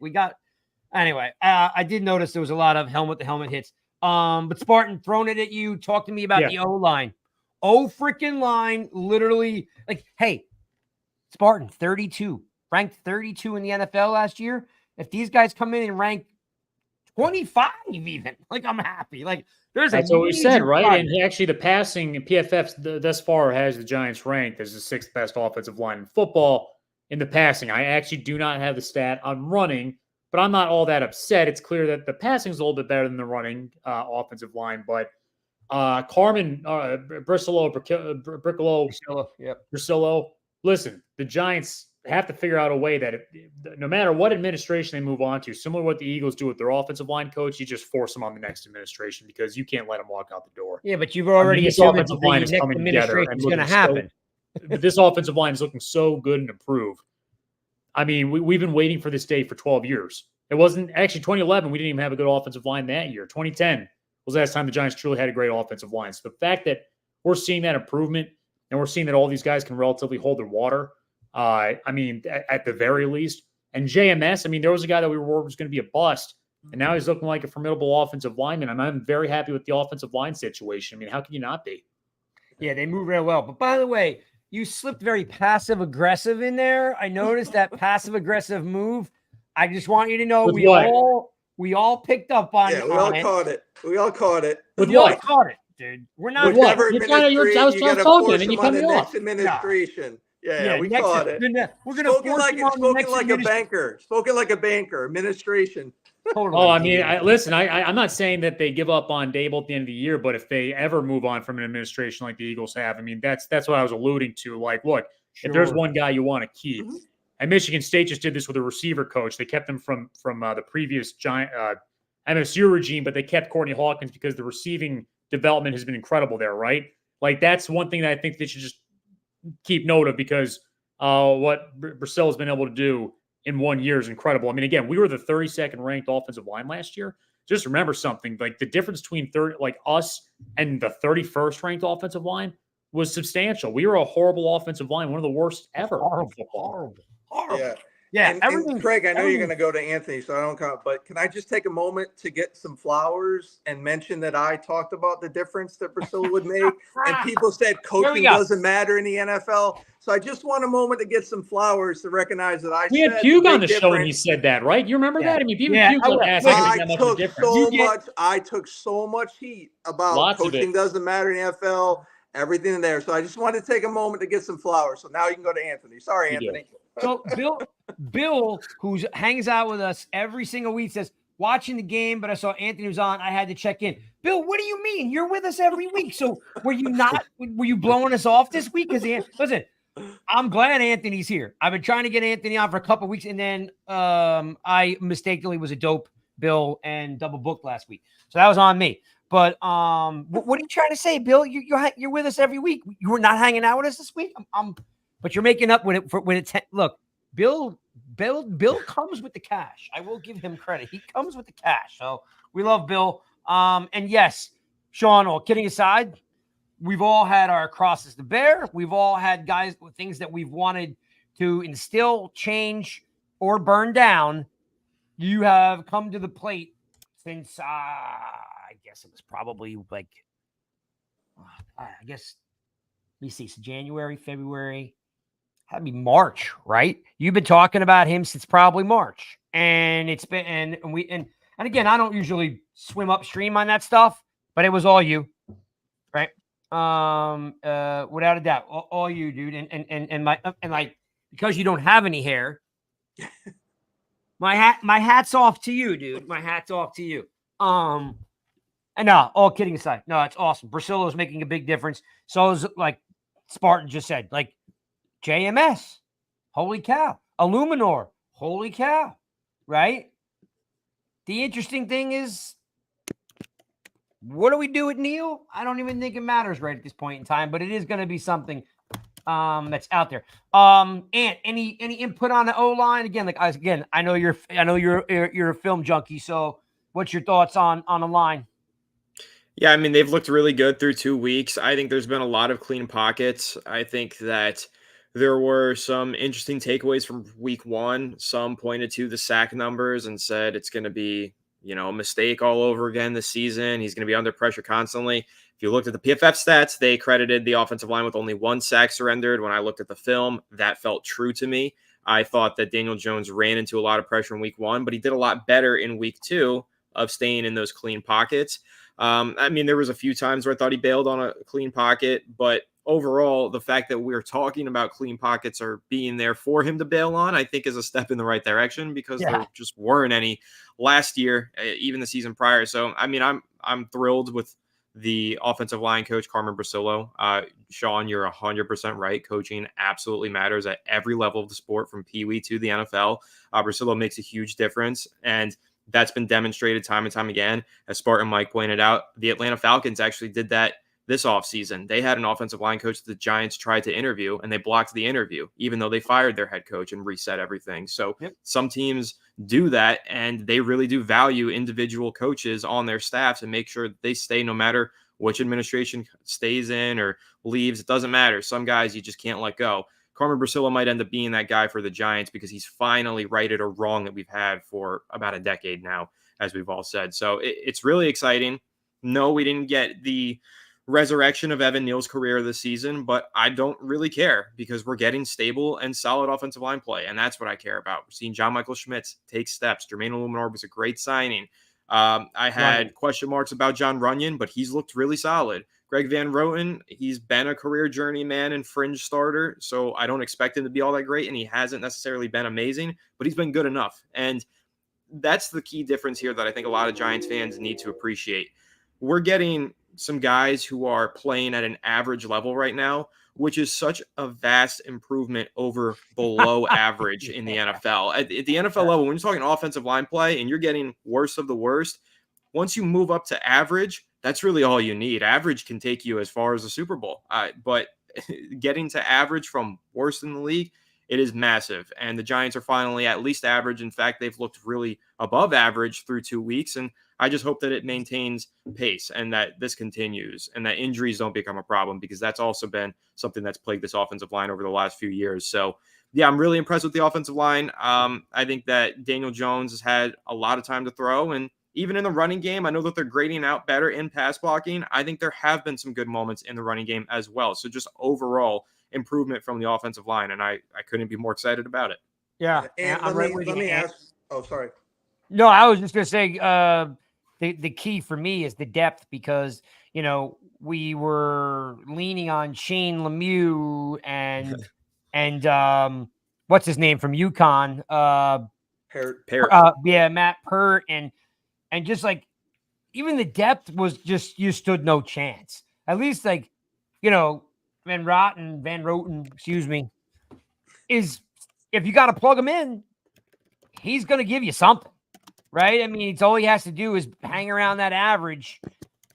Anyway. I did notice there was a lot of helmet to helmet hits. But Spartan, throwing it at you. Talk to me about the O line. Freaking line, literally. Like, hey, Spartan, 32, ranked 32 in the NFL last year. If these guys come in and rank 25, even, like, I'm happy. Like, that's what we said, right? Progress. And actually, the passing PFF thus far has the Giants ranked as the 6th best offensive line in football in the passing. I actually do not have the stat on running, but I'm not all that upset. It's clear that the passing is a little bit better than the running offensive line. But Carmen Brisillo, listen, the Giants have to figure out a way that no matter what administration they move on to, similar to what the Eagles do with their offensive line coach, you just force them on the next administration because you can't let them walk out the door. Yeah, but you've already assumed that the next administration is going to happen. This offensive line is looking so good and improved. I mean, we've been waiting for this day for 12 years. It wasn't actually 2011. We didn't even have a good offensive line that year. 2010 was the last time the Giants truly had a great offensive line. So the fact that we're seeing that improvement and we're seeing that all these guys can relatively hold their water, I mean, at the very least. And JMS, I mean, there was a guy that we were was going to be a bust, and now he's looking like a formidable offensive lineman. I'm very happy with the offensive line situation. I mean, how can you not be? Yeah, they move real well. But by the way, you slipped very passive-aggressive in there. I noticed that passive-aggressive move. I just want you to know we all picked up on it. Yeah, we all caught it. We all caught it. We all caught it, dude. We're not. I was talking, and you cut me off. Administration. Yeah, we next, caught it. We're gonna spoken like a banker. Spoken like a banker. Administration. Totally. I mean, listen. I'm not saying that they give up on Dable at the end of the year, but if they ever move on from an administration like the Eagles have, I mean, that's what I was alluding to. Like, look, if there's one guy you want to keep, and Michigan State just did this with a receiver coach. They kept him from the previous Giant MSU regime, but they kept Courtney Hawkins because the receiving development has been incredible there, right? Like, that's one thing that I think they should just keep note of, because what Brisillo has been able to do in 1 year is incredible. I mean, again, we were the 32nd ranked offensive line last year. just remember something, like the difference between us and the 31st ranked offensive line was substantial. We were a horrible offensive line, one of the worst ever in football. Horrible. Yeah. Yeah, And Craig, I know you're going to go to Anthony, so I don't count. But can I just take a moment to get some flowers and mention that I talked about the difference that Priscilla would make, and people said coaching doesn't matter in the NFL. So I just want a moment to get some flowurs to recognize that we had Pugh on the show and he said that, right? You remember that? I mean, even Pugh like I took so much heat about coaching doesn't matter in the NFL. Everything in there. So I just wanted to take a moment to get some flowers. So now you can go to Anthony. Sorry, Anthony. So Bill, who hangs out with us every single week, says, watching the game, but I saw Anthony was on. I had to check in. Bill, what do you mean? You're with us every week. So were you blowing us off this week? Because listen, I'm glad Anthony's here. I've been trying to get Anthony on for a couple of weeks, and then I mistakenly was a dope Bill and double booked last week. So that was on me. But what are you trying to say, Bill? You're with us every week. You were not hanging out with us this week. But you're making up with it. Look, Bill comes with the cash. I will give him credit. He comes with the cash. So we love Bill. And yes, Sean, all kidding aside, we've all had our crosses to bear. We've all had guys with things that we've wanted to instill, change, or burn down. You have come to the plate since I guess it was probably like, I guess, let me see, so January, February, that'd be March, right? You've been talking about him since probably March, and it's been, and again, I don't usually swim upstream on that stuff, but it was all you, right? Without a doubt, all you, dude, and like, because you don't have any hair, my hat's off to you, dude. My hat's off to you. And no, all kidding aside, no, it's awesome. Priscilla is making a big difference. So is, like Spartan just said, like JMS, holy cow. Illuminor, holy cow, right? The interesting thing is, what do we do with Neil? I don't even think it matters right at this point in time, but it is going to be something that's out there. And any input on the O-line? Again, I know you're a film junkie, so what's your thoughts on the line? Yeah, I mean, they've looked really good through 2 weeks. I think there's been a lot of clean pockets. I think that there were some interesting takeaways from week 1. Some pointed to the sack numbers and said it's going to be, a mistake all over again this season. He's going to be under pressure constantly. If you looked at the PFF stats, they credited the offensive line with only 1 sack surrendered. When I looked at the film, that felt true to me. I thought that Daniel Jones ran into a lot of pressure in week 1, but he did a lot better in week 2 of staying in those clean pockets. I mean, there was a few times where I thought he bailed on a clean pocket, but overall, the fact that we're talking about clean pockets or being there for him to bail on, I think is a step in the right direction, because there just weren't any last year, even the season prior. So, I mean, I'm thrilled with the offensive line coach, Carmen Brasillo. Sean, you're 100% right. Coaching absolutely matters at every level of the sport, from Pee Wee to the NFL. Brasillo makes a huge difference, and that's been demonstrated time and time again. As Spartan Mike pointed out, the Atlanta Falcons actually did that this offseason. They had an offensive line coach that the Giants tried to interview, and they blocked the interview, even though they fired their head coach and reset everything. So some teams do that, and they really do value individual coaches on their staffs and make sure that they stay no matter which administration stays in or leaves. It doesn't matter. Some guys you just can't let go. Carmen Brasillo might end up being that guy for the Giants, because he's finally righted a wrong that we've had for about a decade now, as we've all said. So it's really exciting. No, we didn't get the resurrection of Evan Neal's career this season, but I don't really care, because we're getting stable and solid offensive line play, and that's what I care about. We're seeing John Michael Schmitz take steps. Jermaine Illuminor was a great signing. I had question marks about John Runyon, but he's looked really solid. Greg Van Roten, he's been a career journeyman and fringe starter, so I don't expect him to be all that great, and he hasn't necessarily been amazing, but he's been good enough. And that's the key difference here that I think a lot of Giants fans need to appreciate. We're getting some guys who are playing at an average level right now, which is such a vast improvement over below average in the NFL. At the NFL level, when you're talking offensive line play and you're getting worst of the worst, once you move up to average, that's really all you need. Average can take you as far as the Super Bowl. But getting to average from worst in the league, it is massive. And the Giants are finally at least average. In fact, they've looked really above average through 2 weeks. And I just hope that it maintains pace and that this continues and that injuries don't become a problem, because that's also been something that's plagued this offensive line over the last few years. So, yeah, I'm really impressed with the offensive line. I think that Daniel Jones has had a lot of time to throw. And even in the running game, I know that they're grading out better in pass blocking. I think there have been some good moments in the running game as well. So just overall improvement from the offensive line. And I couldn't be more excited about it. Yeah. And I'm let right with me you. ask. Oh, sorry. No, I was just going to say the key for me is the depth, because, you know, we were leaning on Shane Lemieux and what's his name from UConn? Parrott. Yeah, Matt Pert. And just like, even the depth was just, you stood no chance. At least, like, you know, Van Roten, excuse me, is, if you got to plug him in, he's going to give you something, right? I mean, it's all he has to do is hang around that average,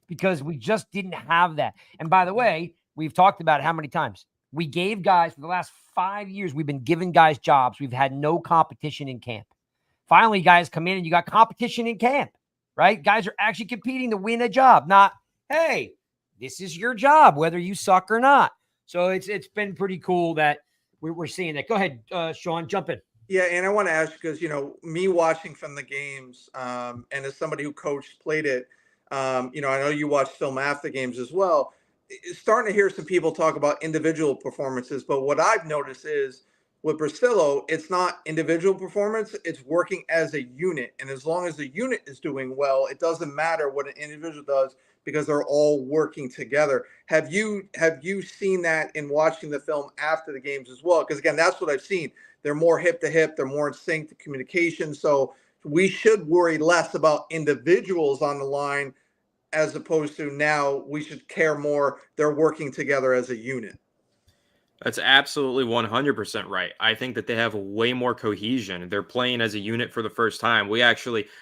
because we just didn't have that. And by the way, we've talked about it how many times. We gave guys, for the last 5 years, we've been giving guys jobs. We've had no competition in camp. Finally, guys come in and you got competition in camp, right? Guys are actually competing to win a job, not, hey, this is your job, whether you suck or not. So it's been pretty cool that we're seeing that. Go ahead, Sean, jump in. Yeah, and I want to ask you, because, you know, me watching from the games, and as somebody who coached, played it, you know, I know you watch film after games as well. It's starting to hear some people talk about individual performances, but what I've noticed is with Brasillo, it's not individual performance, it's working as a unit. And as long as the unit is doing well, it doesn't matter what an individual does, because they're all working together. Have you seen that in watching the film after the games as well? Because again, that's what I've seen. They're more hip to hip, they're more in sync to communication. So we should worry less about individuals on the line, as opposed to now we should care more they're working together as a unit. That's absolutely 100% right. I think that they have way more cohesion. They're playing as a unit for the first time.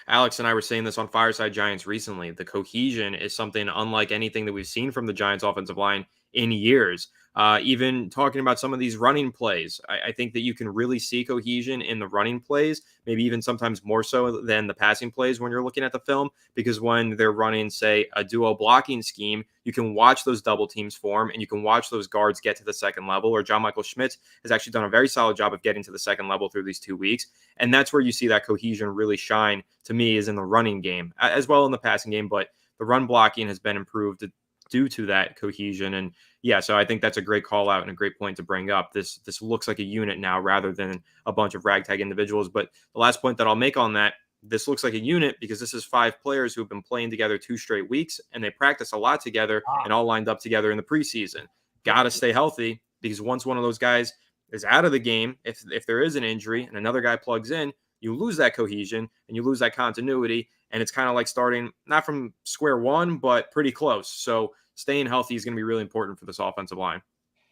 Alex and I were saying this on Fireside Giants recently. The cohesion is something unlike anything that we've seen from the Giants offensive line in years. Even talking about some of these running plays, I think that you can really see cohesion in the running plays, maybe even sometimes more so than the passing plays when you're looking at the film, because when they're running, say, a duo blocking scheme, you can watch those double teams form and you can watch those guards get to the second level, or John Michael Schmitz has actually done a very solid job of getting to the second level through these 2 weeks. And that's where you see that cohesion really shine, to me, is in the running game, as well in the passing game, but the run blocking has been improved due to that cohesion. And yeah, so I think that's a great call out and a great point to bring up. This looks like a unit now rather than a bunch of ragtag individuals. But the last point that I'll make on that, this looks like a unit because this is 5 players who have been playing together 2 straight weeks, and they practice a lot together and all lined up together in the preseason. Got to stay healthy, because once one of those guys is out of the game, if there is an injury and another guy plugs in, you lose that cohesion and you lose that continuity. And it's kind of like starting not from square one, but pretty close. So staying healthy is going to be really important for this offensive line.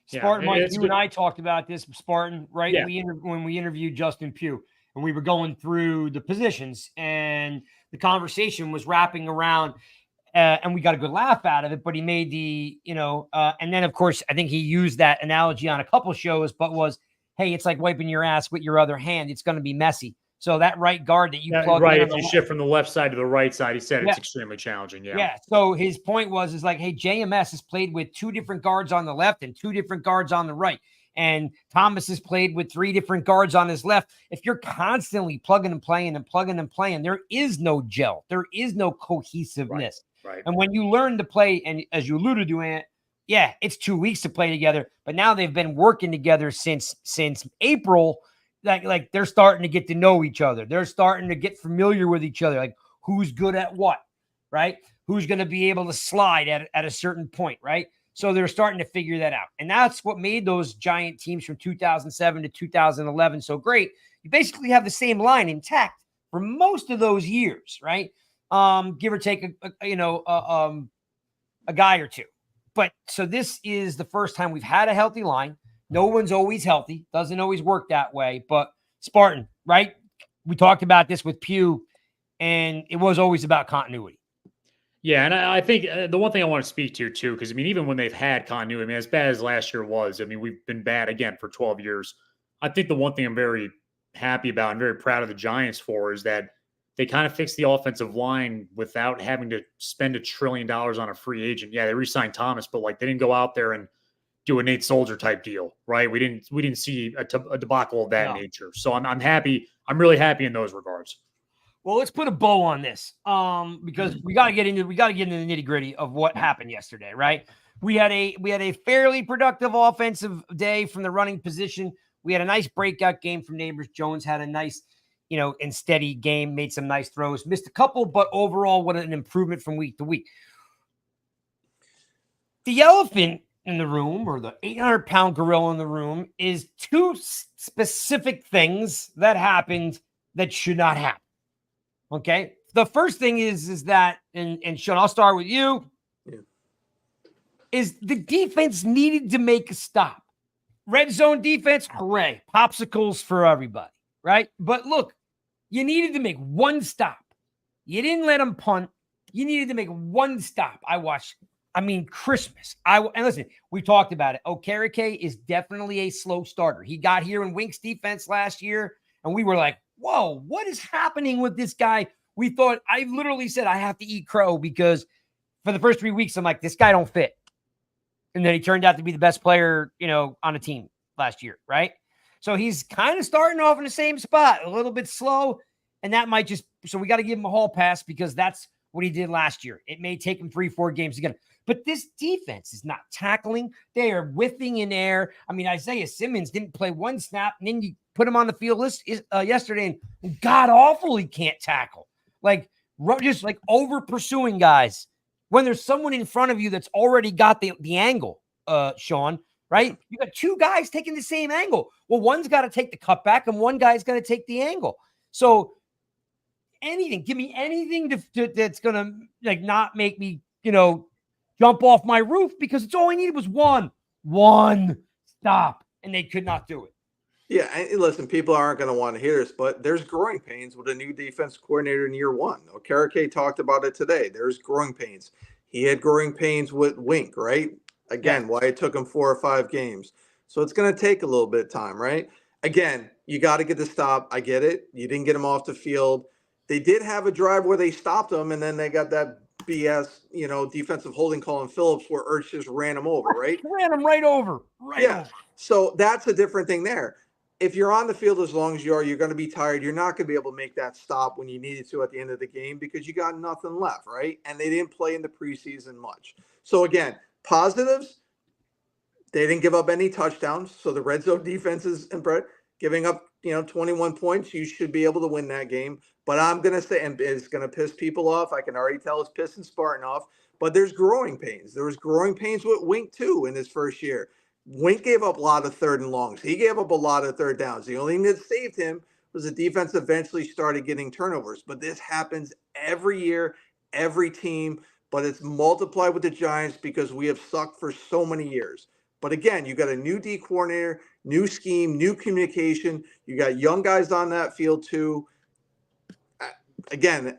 Spartan, Mike, you and I talked about this, Spartan, right? Yeah. When we interviewed Justin Pugh, and we were going through the positions, and the conversation was wrapping around, and we got a good laugh out of it, but he made the, and then, of course, I think he used that analogy on a couple shows, but was, hey, it's like wiping your ass with your other hand. It's going to be messy. So that right guard that you plug right, in, if you shift from the left side to the right side, he said it's extremely challenging. Yeah. So his point was like, hey, JMS has played with 2 different guards on the left and 2 different guards on the right, and Thomas has played with 3 different guards on his left. If you're constantly plugging and playing and plugging and playing, there is no gel. There is no cohesiveness. Right. And when you learn to play, and as you alluded to, Ant, it's 2 weeks to play together, but now they've been working together since April. Like they're starting to get to know each other. They're starting to get familiar with each other. Like, who's good at what, right? Who's going to be able to slide at a certain point, right? So they're starting to figure that out. And that's what made those Giant teams from 2007 to 2011 so great. You basically have the same line intact for most of those years, right? Give or take a guy or two. But so this is the first time we've had a healthy line. No one's always healthy. Doesn't always work that way. But Spartan, right? We talked about this with Pugh, and it was always about continuity. Yeah, and I think the one thing I want to speak to too, because even when they've had continuity, as bad as last year was, we've been bad again for 12 years I think the one thing I'm very happy about and very proud of the Giants for is that they kind of fixed the offensive line without having to spend $1 trillion on a free agent. Yeah, they re-signed Thomas, but like they didn't go out there and do a Nate Soldier type deal, right? We didn't see a debacle of that nature. So I'm happy. I'm really happy in those regards. Well, let's put a bow on this because we got to get into the nitty gritty of what happened yesterday, right? We had a fairly productive offensive day from the running position. We had a nice breakout game from Neighbors. Jones had a nice, and steady game, made some nice throws, missed a couple, but overall, what an improvement from week to week. The elephant in the room, or the 800-pound gorilla in the room, is two specific things that happened that should not happen. Okay. The first thing is that, and Sean, I'll start with you. Yeah. Is the defense needed to make a stop. Red zone defense, hooray. Popsicles for everybody, right? But look, you needed to make one stop. You didn't let them punt. You needed to make one stop. Christmas. And listen, we talked about it. Okereke is definitely a slow starter. He got here in Wink's defense last year, and we were like, whoa, what is happening with this guy? I literally said I have to eat crow because for the first 3 weeks, I'm like, this guy don't fit. And then he turned out to be the best player, on a team last year, right? So he's kind of starting off in the same spot, a little bit slow. And that might so we got to give him a hall pass because that's what he did last year. It may take him 3-4 games to get him. But this defense is not tackling. They are whiffing in air. Isaiah Simmons didn't play one snap, and then you put him on the field list yesterday, and god awful he can't tackle. Just over pursuing guys when there's someone in front of you that's already got the angle, Sean, right? You got two guys taking the same angle. Well, one's got to take the cutback, and one guy's got to take the angle. So give me anything that's going to not make me, jump off my roof, because it's all I needed was one stop, and they could not do it. Yeah, and listen, people aren't going to want to hear this, but there's growing pains with a new defense coordinator in year one. Okereke talked about it today. There's growing pains. He had growing pains with Wink, right? Again, why it took him 4 or 5 games. So it's going to take a little bit of time, right? Again, you got to get the stop. I get it. You didn't get him off the field. They did have a drive where they stopped him, and then they got that BS, defensive holding call on Phillips where Ertz just ran him over, right? Ran him right over. Over. So that's a different thing there. If you're on the field as long as you are, you're going to be tired. You're not going to be able to make that stop when you needed to at the end of the game because you got nothing left, right? And they didn't play in the preseason much. So again, positives, they didn't give up any touchdowns. So the red zone defense is giving up, 21 points. You should be able to win that game. But I'm going to say, and it's going to piss people off. I can already tell it's pissing Spartan off. But there's growing pains. There was growing pains with Wink too in his first year. Wink gave up a lot of 3rd and longs. He gave up a lot of 3rd downs. The only thing that saved him was the defense eventually started getting turnovers. But this happens every year, every team. But it's multiplied with the Giants because we have sucked for so many years. But again, you got a new D coordinator, new scheme, new communication. You got young guys on that field too. Again,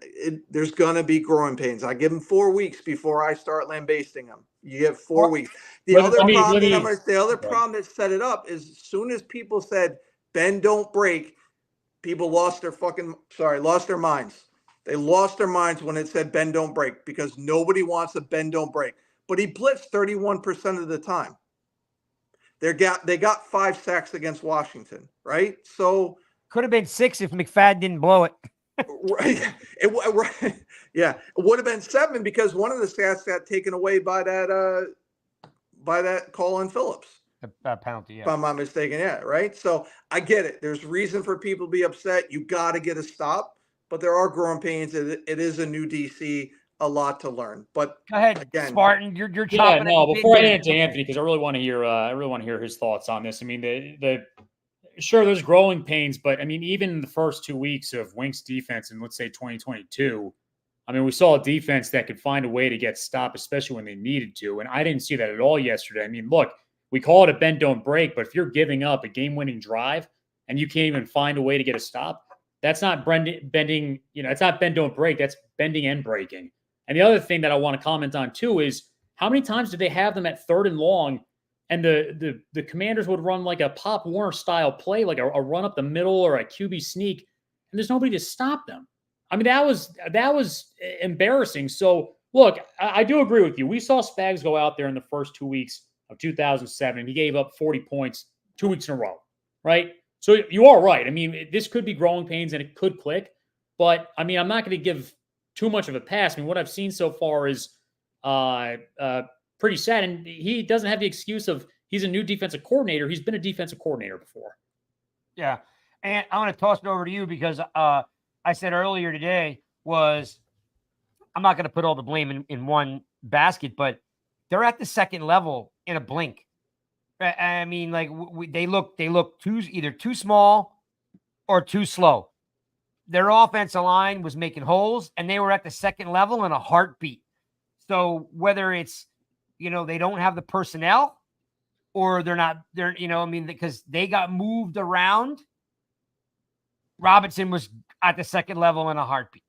there's going to be growing pains. I give them 4 weeks before I start lambasting them. You get 4 weeks. The other problem that set it up is as soon as people said, bend, don't break, people lost their minds. They lost their minds when it said bend, don't break because nobody wants a bend, don't break. But he blitzed 31% of the time. They got 5 sacks against Washington, right? So could have been 6 if McFadden didn't blow it. Right. Yeah. It would have been 7 because one of the stats got taken away by that call on Phillips. Penalty, yeah. If I'm not mistaken. Yeah. Right. So I get it. There's reason for people to be upset. You got to get a stop, but there are growing pains. It is a new DC, a lot to learn. But go ahead, again, Spartan. You're chopping. Before I hand it to Anthony, because I really want to hear his thoughts on this. Sure, there's growing pains, but even in the first 2 weeks of Wink's defense in, let's say, 2022, we saw a defense that could find a way to get stopped, especially when they needed to. And I didn't see that at all yesterday. Look, we call it a bend, don't break, but if you're giving up a game-winning drive and you can't even find a way to get a stop, that's not bending. It's not bend, don't break. That's bending and breaking. And the other thing that I want to comment on too is how many times did they have them at 3rd and long and the Commanders would run like a Pop Warner style play, like a run up the middle or a QB sneak, and there's nobody to stop them. I mean, that was embarrassing. So look, I do agree with you. We saw Spags go out there in the first 2 weeks of 2007, and he gave up 40 points 2 weeks in a row, right? So you are right. I mean, this could be growing pains and it could click, but I mean, I'm not going to give too much of a pass. I mean, what I've seen so far is pretty sad, and he doesn't have the excuse of he's a new defensive coordinator. He's been a defensive coordinator before. Yeah, and I want to toss it over to you because I said earlier today was I'm not going to put all the blame in one basket, but they're at the second level in a blink. I mean, like they look either too small or too slow. Their offensive line was making holes, and they were at the second level in a heartbeat. So whether it's they don't have the personnel or they're I mean, because they got moved around. Robinson was at the second level in a heartbeat.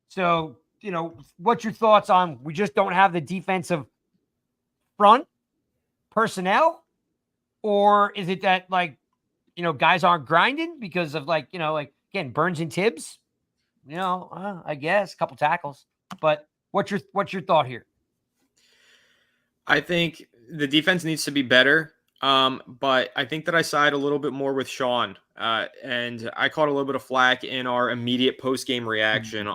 So, what's your thoughts on we just don't have the defensive front personnel? Or is it that guys aren't grinding because of again, Burns and Tibbs, I guess a couple tackles, but what's your thought here? I think the defense needs to be better. But I think that I side a little bit more with Sean. And I caught a little bit of flack in our immediate post-game reaction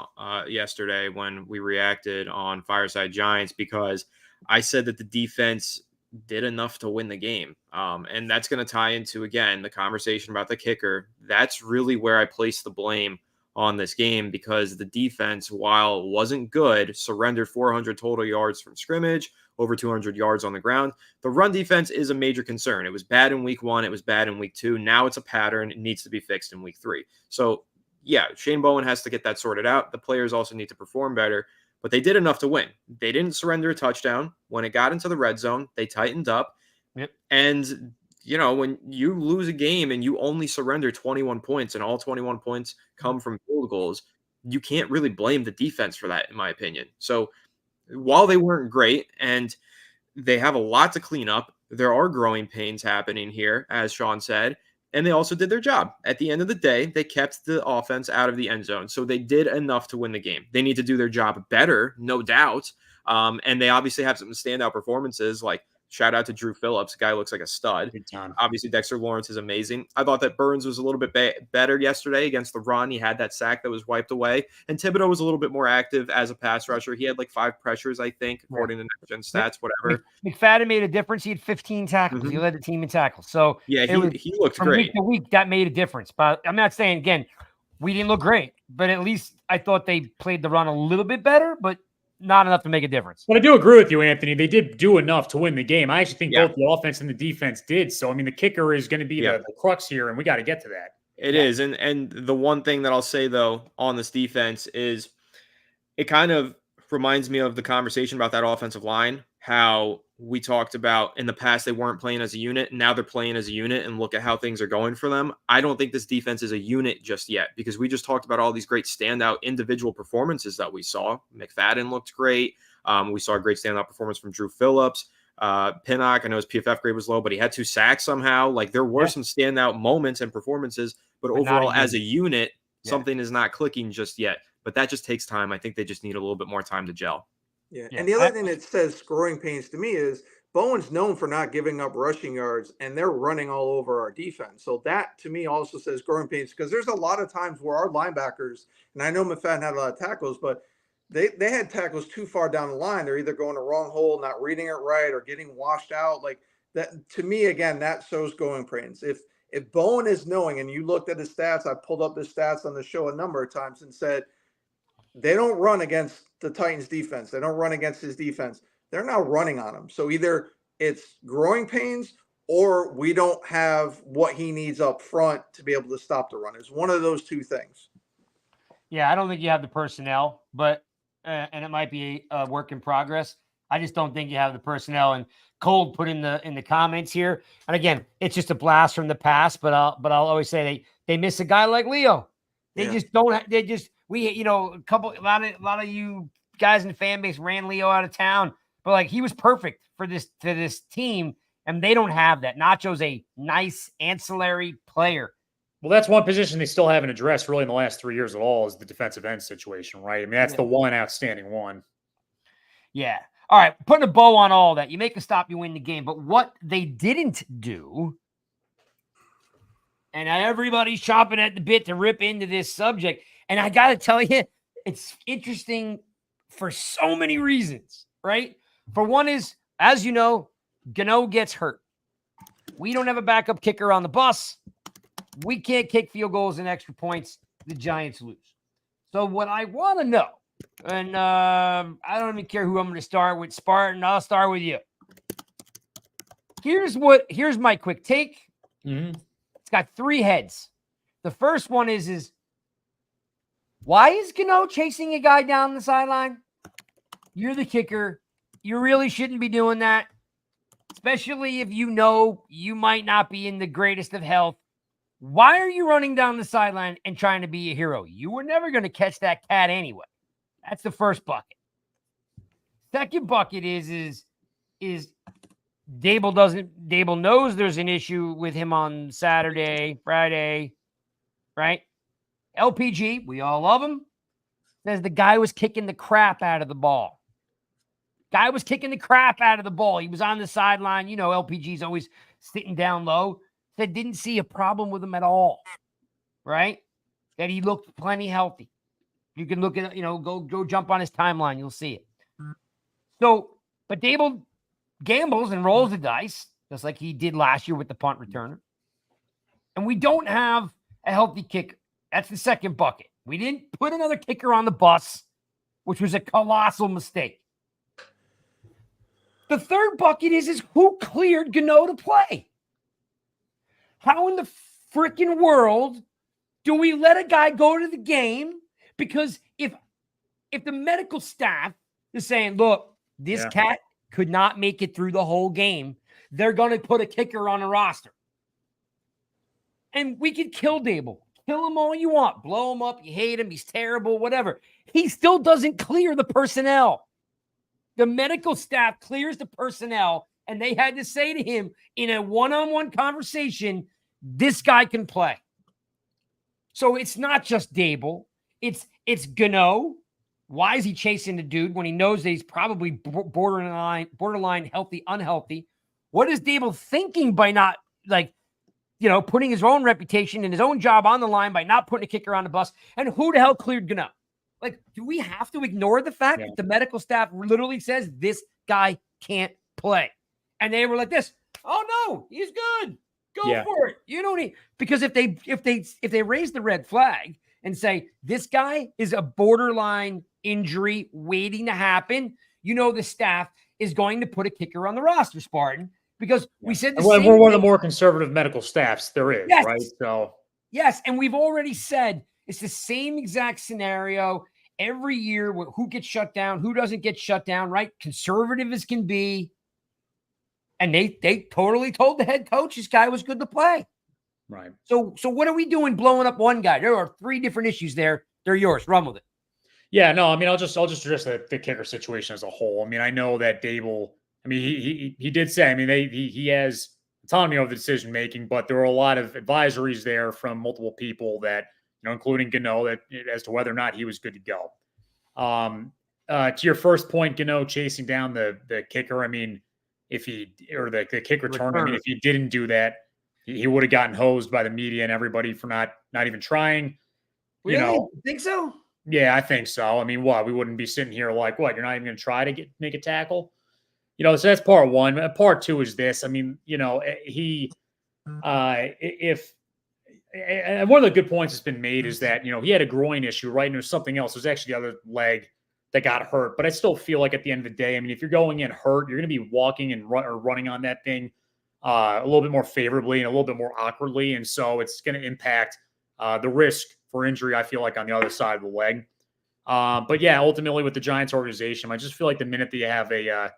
yesterday when we reacted on Fireside Giants because I said that the defense did enough to win the game. And that's going to tie into, again, the conversation about the kicker. That's really where I place the blame on this game because the defense, while it wasn't good, surrendered 400 total yards from scrimmage, over 200 yards on the ground. The run defense is a major concern. It was bad in week 1. It was bad in week 2. Now it's a pattern. It needs to be fixed in week 3. So, yeah, Shane Bowen has to get that sorted out. The players also need to perform better, but they did enough to win. They didn't surrender a touchdown. When it got into the red zone, they tightened up. Yep. And, when you lose a game and you only surrender 21 points and all 21 points come from field goals, you can't really blame the defense for that, in my opinion. So, while they weren't great and they have a lot to clean up, there are growing pains happening here, as Sean said, and they also did their job. At the end of the day, they kept the offense out of the end zone, so they did enough to win the game. They need to do their job better, no doubt, and they obviously have some standout performances, like shout out to Drew Phillips. The guy looks like a stud. Obviously, Dexter Lawrence is amazing. I thought that Burns was a little bit better yesterday against the run. He had that sack that was wiped away. And Thibodeau was a little bit more active as a pass rusher. He had 5 pressures, I think, according to Next Gen Stats, whatever. McFadden made a difference. He had 15 tackles. Mm-hmm. He led the team in tackles. So yeah, he looked from great. Week to week, that made a difference. But I'm not saying, again, we didn't look great. But at least I thought they played the run a little bit better. But not enough to make a difference. But I do agree with you, Anthony. They did do enough to win the game. I actually think both the offense and the defense did. So, I mean, the kicker is going to be the crux here, and we got to get to that. It is. And the one thing that I'll say, though, on this defense is it kind of reminds me of the conversation about that offensive line, how we talked about in the past they weren't playing as a unit. Now they're playing as a unit, and look at how things are going for them. I don't think this defense is a unit just yet because we just talked about all these great standout individual performances that we saw. McFadden looked great. We saw a great standout performance from Drew Phillips. Pinnock, I know his PFF grade was low, but he had 2 sacks somehow. There were some standout moments and performances, but overall as a unit, something is not clicking just yet. But that just takes time. I think they just need a little bit more time to gel. Yeah. And the other thing that says growing pains to me is Bowen's known for not giving up rushing yards, and they're running all over our defense. So that to me also says growing pains because there's a lot of times where our linebackers, and I know McFadden had a lot of tackles, but they had tackles too far down the line. They're either going the wrong hole, not reading it right, or getting washed out. Like that to me, again, that shows growing pains. If Bowen is knowing, and you looked at his stats, I pulled up the stats on the show a number of times and said, they don't run against the Titans defense. They don't run against his defense. They're now running on him. So either it's growing pains or we don't have what he needs up front to be able to stop the run. It's one of those two things. Yeah, I don't think you have the personnel, but and it might be a work in progress. I just don't think you have the personnel. And Cold put in the comments here. And again, it's just a blast from the past, but I'll always say they miss a guy like Leo. They just don't. They just a lot of you guys in the fan base ran Leo out of town, but he was perfect for this team. And they don't have that. Nacho's a nice ancillary player. Well, that's one position they still haven't addressed really in the last 3 years at all is the defensive end situation, right? I mean, that's the one outstanding one. Yeah. All right. Putting a bow on all that. You make a stop, you win the game. But what they didn't do, and everybody's chomping at the bit to rip into this subject. And I got to tell you, it's interesting for so many reasons, right? For one is, as you know, Gano gets hurt. We don't have a backup kicker on the bus. We can't kick field goals and extra points. The Giants lose. So what I want to know, and I don't even care who I'm going to start with, Spartan, I'll start with you. Here's my quick take. Mm-hmm. It's got 3 heads. The first one is why is Gano chasing a guy down the sideline? You're the kicker. You really shouldn't be doing that, especially if you know you might not be in the greatest of health. Why are you running down the sideline and trying to be a hero? You were never going to catch that cat anyway. That's the first bucket. Second bucket is Dable knows there's an issue with him on Saturday, Friday, right? LPG, we all love him, says the guy was kicking the crap out of the ball. Guy was kicking the crap out of the ball. He was on the sideline. You know, LPG's always sitting down low. Said didn't see a problem with him at all, right? That he looked plenty healthy. You can look at, go jump on his timeline. You'll see it. So, but Dable gambles and rolls the dice, just like he did last year with the punt returner. And we don't have a healthy kicker. That's the second bucket. We didn't put another kicker on the bus, which was a colossal mistake. The third bucket is who cleared Gano to play? How in the freaking world do we let a guy go to the game? Because if the medical staff is saying, look, this cat could not make it through the whole game, they're going to put a kicker on a roster. And we could kill Dable. Kill him all you want. Blow him up. You hate him. He's terrible, whatever. He still doesn't clear the personnel. The medical staff clears the personnel, and they had to say to him in a one-on-one conversation, this guy can play. So it's not just Dable. It's Gano. Why is he chasing the dude when he knows that he's probably borderline healthy, unhealthy? What is Dable thinking by not, putting his own reputation and his own job on the line by not putting a kicker on the bus? And who the hell cleared Gano? Do we have to ignore the fact that the medical staff literally says this guy can't play? And they were like this, oh no, he's good. Go for it. You don't need, because if they raise the red flag and say this guy is a borderline injury waiting to happen, the staff is going to put a kicker on the roster, Spartan, because we said we're one of the more conservative medical staffs there is, right? So yes, and we've already said it's the same exact scenario every year. Who gets shut down, who doesn't get shut down, right? Conservative as can be. And they totally told the head coach this guy was good to play. Right. So what are we doing blowing up one guy? There are 3 different issues there. They're yours. Run with it. Yeah, no, I mean, I'll just address the kicker situation as a whole. I mean, I know that Dable, I mean, he did say, I mean, he has autonomy over the decision making, but there were a lot of advisories there from multiple people that, including Gano, that as to whether or not he was good to go. To your first point, Gano chasing down the kicker, I mean, if the kick return, I mean, if he didn't do that, he would have gotten hosed by the media and everybody for not even trying. Really? You think so? Yeah, I think so. I mean, we wouldn't be sitting here like, what, you're not even going to try to make a tackle? So that's part one. Part two is this. I mean, and one of the good points that's been made is that, he had a groin issue, right? And there's something else. There's actually the other leg that got hurt. But I still feel like at the end of the day, I mean, if you're going in hurt, you're going to be walking and running on that thing a little bit more favorably and a little bit more awkwardly. And so it's going to impact the risk for injury, I feel like, on the other side of the leg. But yeah, ultimately with the Giants organization, I just feel like the minute that you have a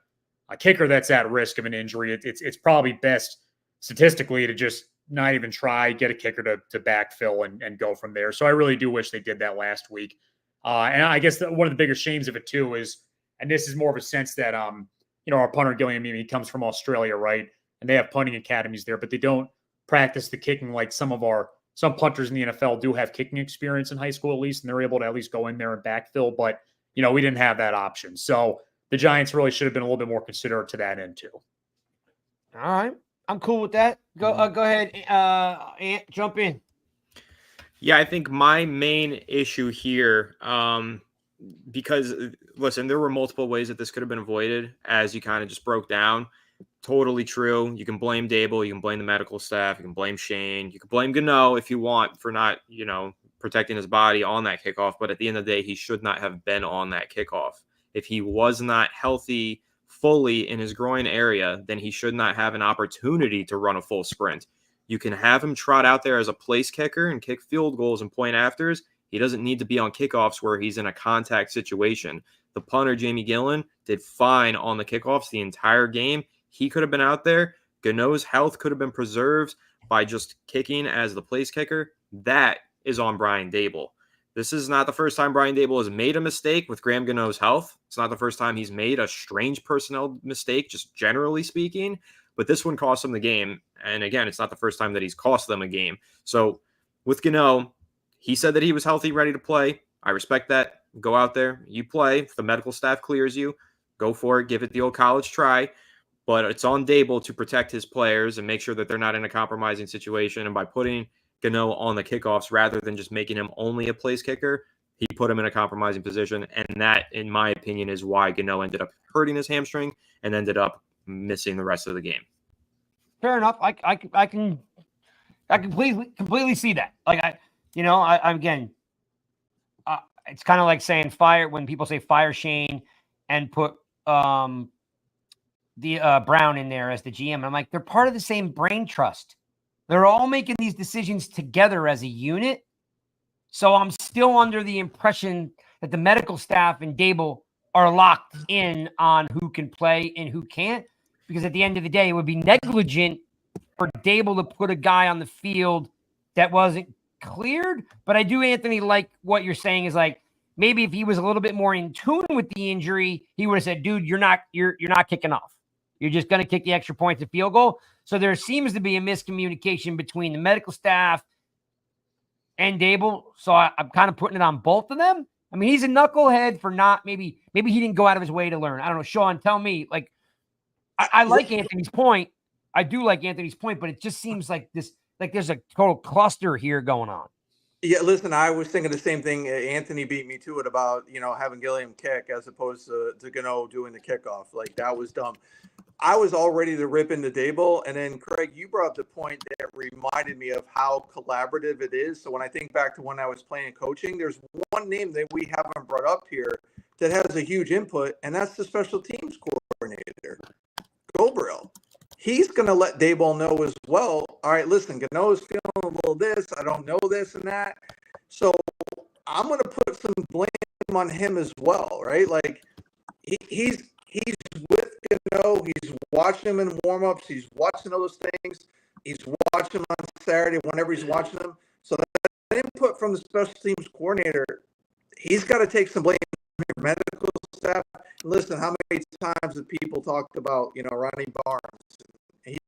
kicker that's at risk of an injury, it's probably best statistically to just not even try, get a kicker to backfill and go from there. So I really do wish they did that last week. And I guess one of the bigger shames of it too is, and this is more of a sense that, our punter Gilliam, he comes from Australia, right? and they have punting academies there, but they don't practice the kicking like some punters in the NFL do have kicking experience in high school at least, and they're able to at least go in there and backfill. But, we didn't have that option. So the Giants really should have been a little bit more considerate to that end too. All right. I'm cool with that. Go ahead. Ant, jump in. Yeah, I think my main issue here, because listen, there were multiple ways that this could have been avoided, as you kind of just broke down. Totally true. You can blame Dable, you can blame the medical staff, you can blame Shane, you can blame Gano if you want for not, protecting his body on that kickoff. But at the end of the day, he should not have been on that kickoff. If he was not healthy fully in his groin area, then he should not have an opportunity to run a full sprint. You can have him trot out there as a place kicker and kick field goals and point afters. He doesn't need to be on kickoffs where he's in a contact situation. The punter, Jamie Gillen, did fine on the kickoffs the entire game. He could have been out there. Gano's health could have been preserved by just kicking as the place kicker. That is on Brian Dable. This is not the first time Brian Dable has made a mistake with Graham Gano's health. It's not the first time he's made a strange personnel mistake, just generally speaking. But this one cost him the game. And again, it's not the first time that he's cost them a game. So with Gano, he said that he was healthy, ready to play. I respect that. Go out there, you play. If the medical staff clears you, go for it. Give it the old college try. But it's on Dable to protect his players and make sure that they're not in a compromising situation. And by putting Gano on the kickoffs rather than just making him only a place kicker, he put him in a compromising position. And that, in my opinion, is why Gano ended up hurting his hamstring and ended up missing the rest of the game. Fair enough. I can completely see that. Like again, it's kind of like saying fire when people say fire Shane and put the Brown in there as the GM. And I'm like, they're part of the same brain trust. They're all making these decisions together as a unit. So I'm still under the impression that the medical staff and Dable are locked in on who can play and who can't. Because at the end of the day, it would be negligent for Dable to put a guy on the field that wasn't cleared. But I do, Anthony, like what you're saying is like, maybe if he was a little bit more in tune with the injury, he would have said, dude, you're not kicking off. You're just going to kick the extra points of field goal. So there seems to be a miscommunication between the medical staff and Dable. So I'm kind of putting it on both of them. I mean, he's a knucklehead for not maybe he didn't go out of his way to learn. I don't know. Sean, tell me. Like, I like Anthony's point. I do like Anthony's point, but it just seems like there's a total cluster here going on. Yeah, listen, I was thinking the same thing. Anthony beat me to it about, having Gilliam kick as opposed to Gano doing the kickoff. Like, that was dumb. I was all ready to rip into Dable. And then, Craig, you brought up the point that reminded me of how collaborative it is. So when I think back to when I was playing coaching, there's one name that we haven't brought up here that has a huge input, and that's the special teams coordinator, Gobriel. He's going to let Dable know as well. All right, listen, Gano's feeling a little this. I don't know this and that. So I'm going to put some blame on him as well, right? Like, he's with Gano. He's watching him in warm-ups. He's watching all those things. He's watching him on Saturday whenever he's watching them. So that input from the special teams coordinator, he's got to take some blame from your medical staff. Listen, how many times have people talked about, Ronnie Barnes?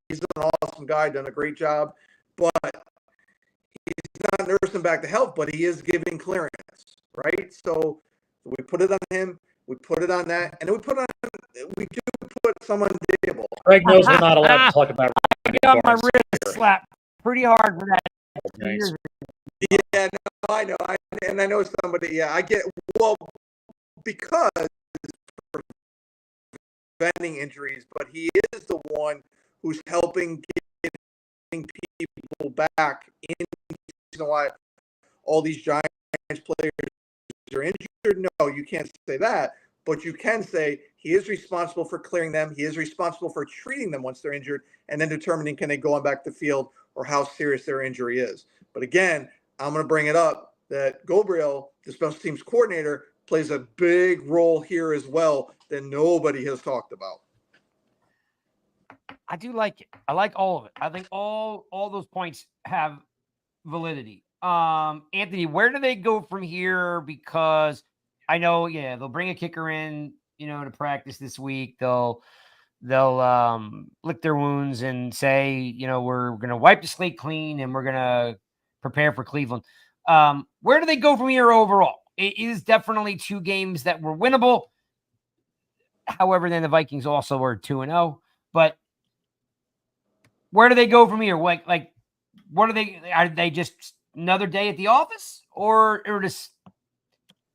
He's an awesome guy, done a great job, but he's not nursing back to health, but he is giving clearance, right? So we put it on him, we put it on that, and then we do put some on Dable. Greg knows we're not allowed to talk about. I got my wrist slapped pretty hard for that. Nice. Yeah, no, I know, and I know somebody. Yeah, I get because preventing injuries, but he is the one who's helping getting people back in. You know why all these Giants players are injured? No, you can't say that, but you can say he is responsible for clearing them. He is responsible for treating them once they're injured and then determining can they go on back to the field or how serious their injury is. But again, I'm going to bring it up that Gobriel, the special teams coordinator, plays a big role here as well that nobody has talked about. I do like it. I like all of it. I think all those points have validity. Anthony, where do they go from here? Because I know, they'll bring a kicker in, to practice this week. They'll they'll lick their wounds and say, we're going to wipe the slate clean and we're going to prepare for Cleveland. Where do they go from here overall? It is definitely 2 games that were winnable. However, then the Vikings also are 2-0. But where do they go from here? Like, what are they? Are they just another day at the office, or does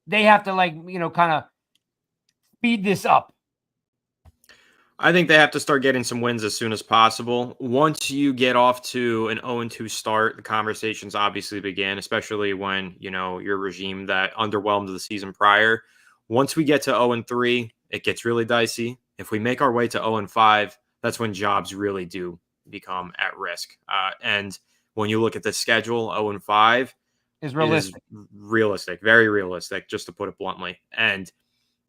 they have to kind of speed this up? I think they have to start getting some wins as soon as possible. Once you get off to an 0-2 start, the conversations obviously begin, especially when, your regime that underwhelmed the season prior. Once we get to 0-3, it gets really dicey. If we make our way to 0-5, that's when jobs really do become at risk. And when you look at the schedule, 0-5 is realistic. Very realistic, just to put it bluntly. And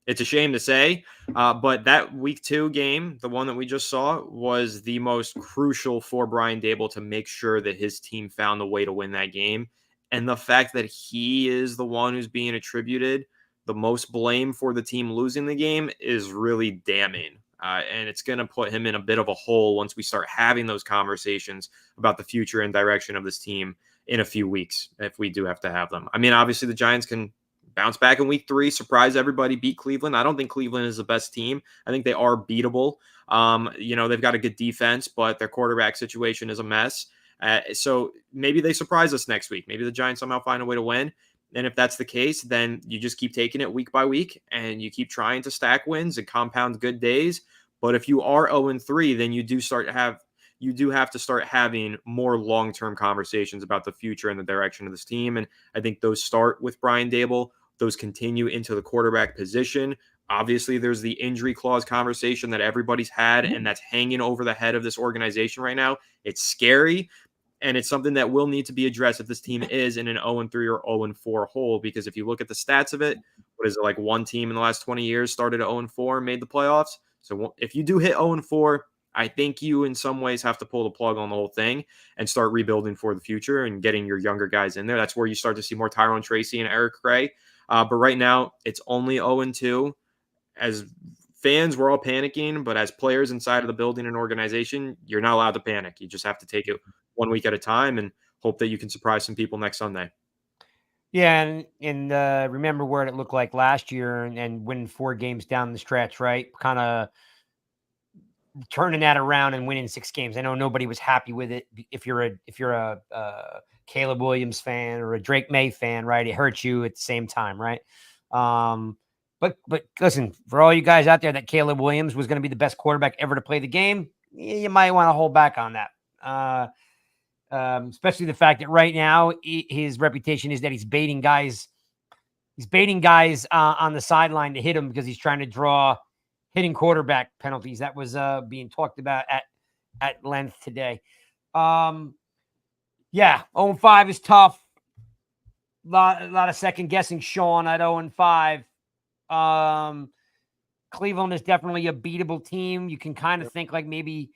it's a shame to say, but that week 2 game, the one that we just saw, was the most crucial for Brian Daboll to make sure that his team found a way to win that game. And the fact that he is the one who's being attributed the most blame for the team losing the game is really damning. And it's going to put him in a bit of a hole once we start having those conversations about the future and direction of this team in a few weeks, if we do have to have them. I mean, obviously the Giants can bounce back in week 3, surprise everybody, beat Cleveland. I don't think Cleveland is the best team. I think they are beatable. They've got a good defense, but their quarterback situation is a mess. So maybe they surprise us next week. Maybe the Giants somehow find a way to win. And if that's the case, then you just keep taking it week by week and you keep trying to stack wins and compound good days. But if you are 0-3, then you do have to start having more long-term conversations about the future and the direction of this team. And I think those start with Brian Daboll. Those continue into the quarterback position. Obviously, there's the injury clause conversation that everybody's had, and that's hanging over the head of this organization right now. It's scary, and it's something that will need to be addressed if this team is in an 0-3 or 0-4 hole, because if you look at the stats of it, what is it, like one team in the last 20 years started at 0-4 and made the playoffs? So if you do hit 0-4, I think you in some ways have to pull the plug on the whole thing and start rebuilding for the future and getting your younger guys in there. That's where you start to see more Tyrone Tracy and Eric Gray. But right now, it's only 0-2. As fans, we're all panicking, but as players inside of the building and organization, you're not allowed to panic. You just have to take it one week at a time and hope that you can surprise some people next Sunday. Yeah, and remember where it looked like last year and winning 4 games down the stretch, right? Kind of turning that around and winning 6 games. I know nobody was happy with it. If you're a Caleb Williams fan or a Drake May fan, right? It hurts you at the same time, right? But listen, for all you guys out there that Caleb Williams was going to be the best quarterback ever to play the game, you might want to hold back on that. Especially the fact that right now his reputation is that he's baiting guys. He's baiting guys on the sideline to hit him because he's trying to draw hitting quarterback penalties. That was being talked about at length today. Yeah, 0-5 is tough. A lot of second guessing Sean at 0-5. Cleveland is definitely a beatable team. You can kind of think like maybe,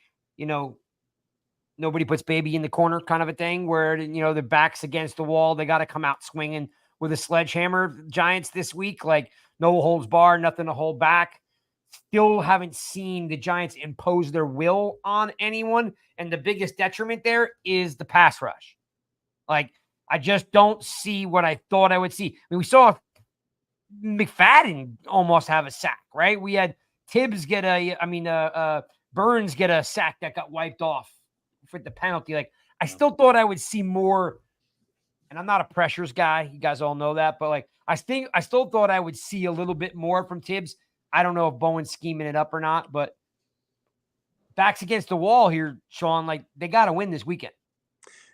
nobody puts baby in the corner kind of a thing where, their back's against the wall. They got to come out swinging with a sledgehammer. Giants this week, like no holds barred, nothing to hold back. Still haven't seen the Giants impose their will on anyone. And the biggest detriment there is the pass rush. Like, I just don't see what I thought I would see. I mean, we saw McFadden almost have a sack, right? We had Tibbs Burns get a sack that got wiped off for the penalty. Like, I still thought I would see more, and I'm not a pressures guy. You guys all know that, but like, I still thought I would see a little bit more from Tibbs. I don't know if Bowen's scheming it up or not, but backs against the wall here, Sean, like they got to win this weekend.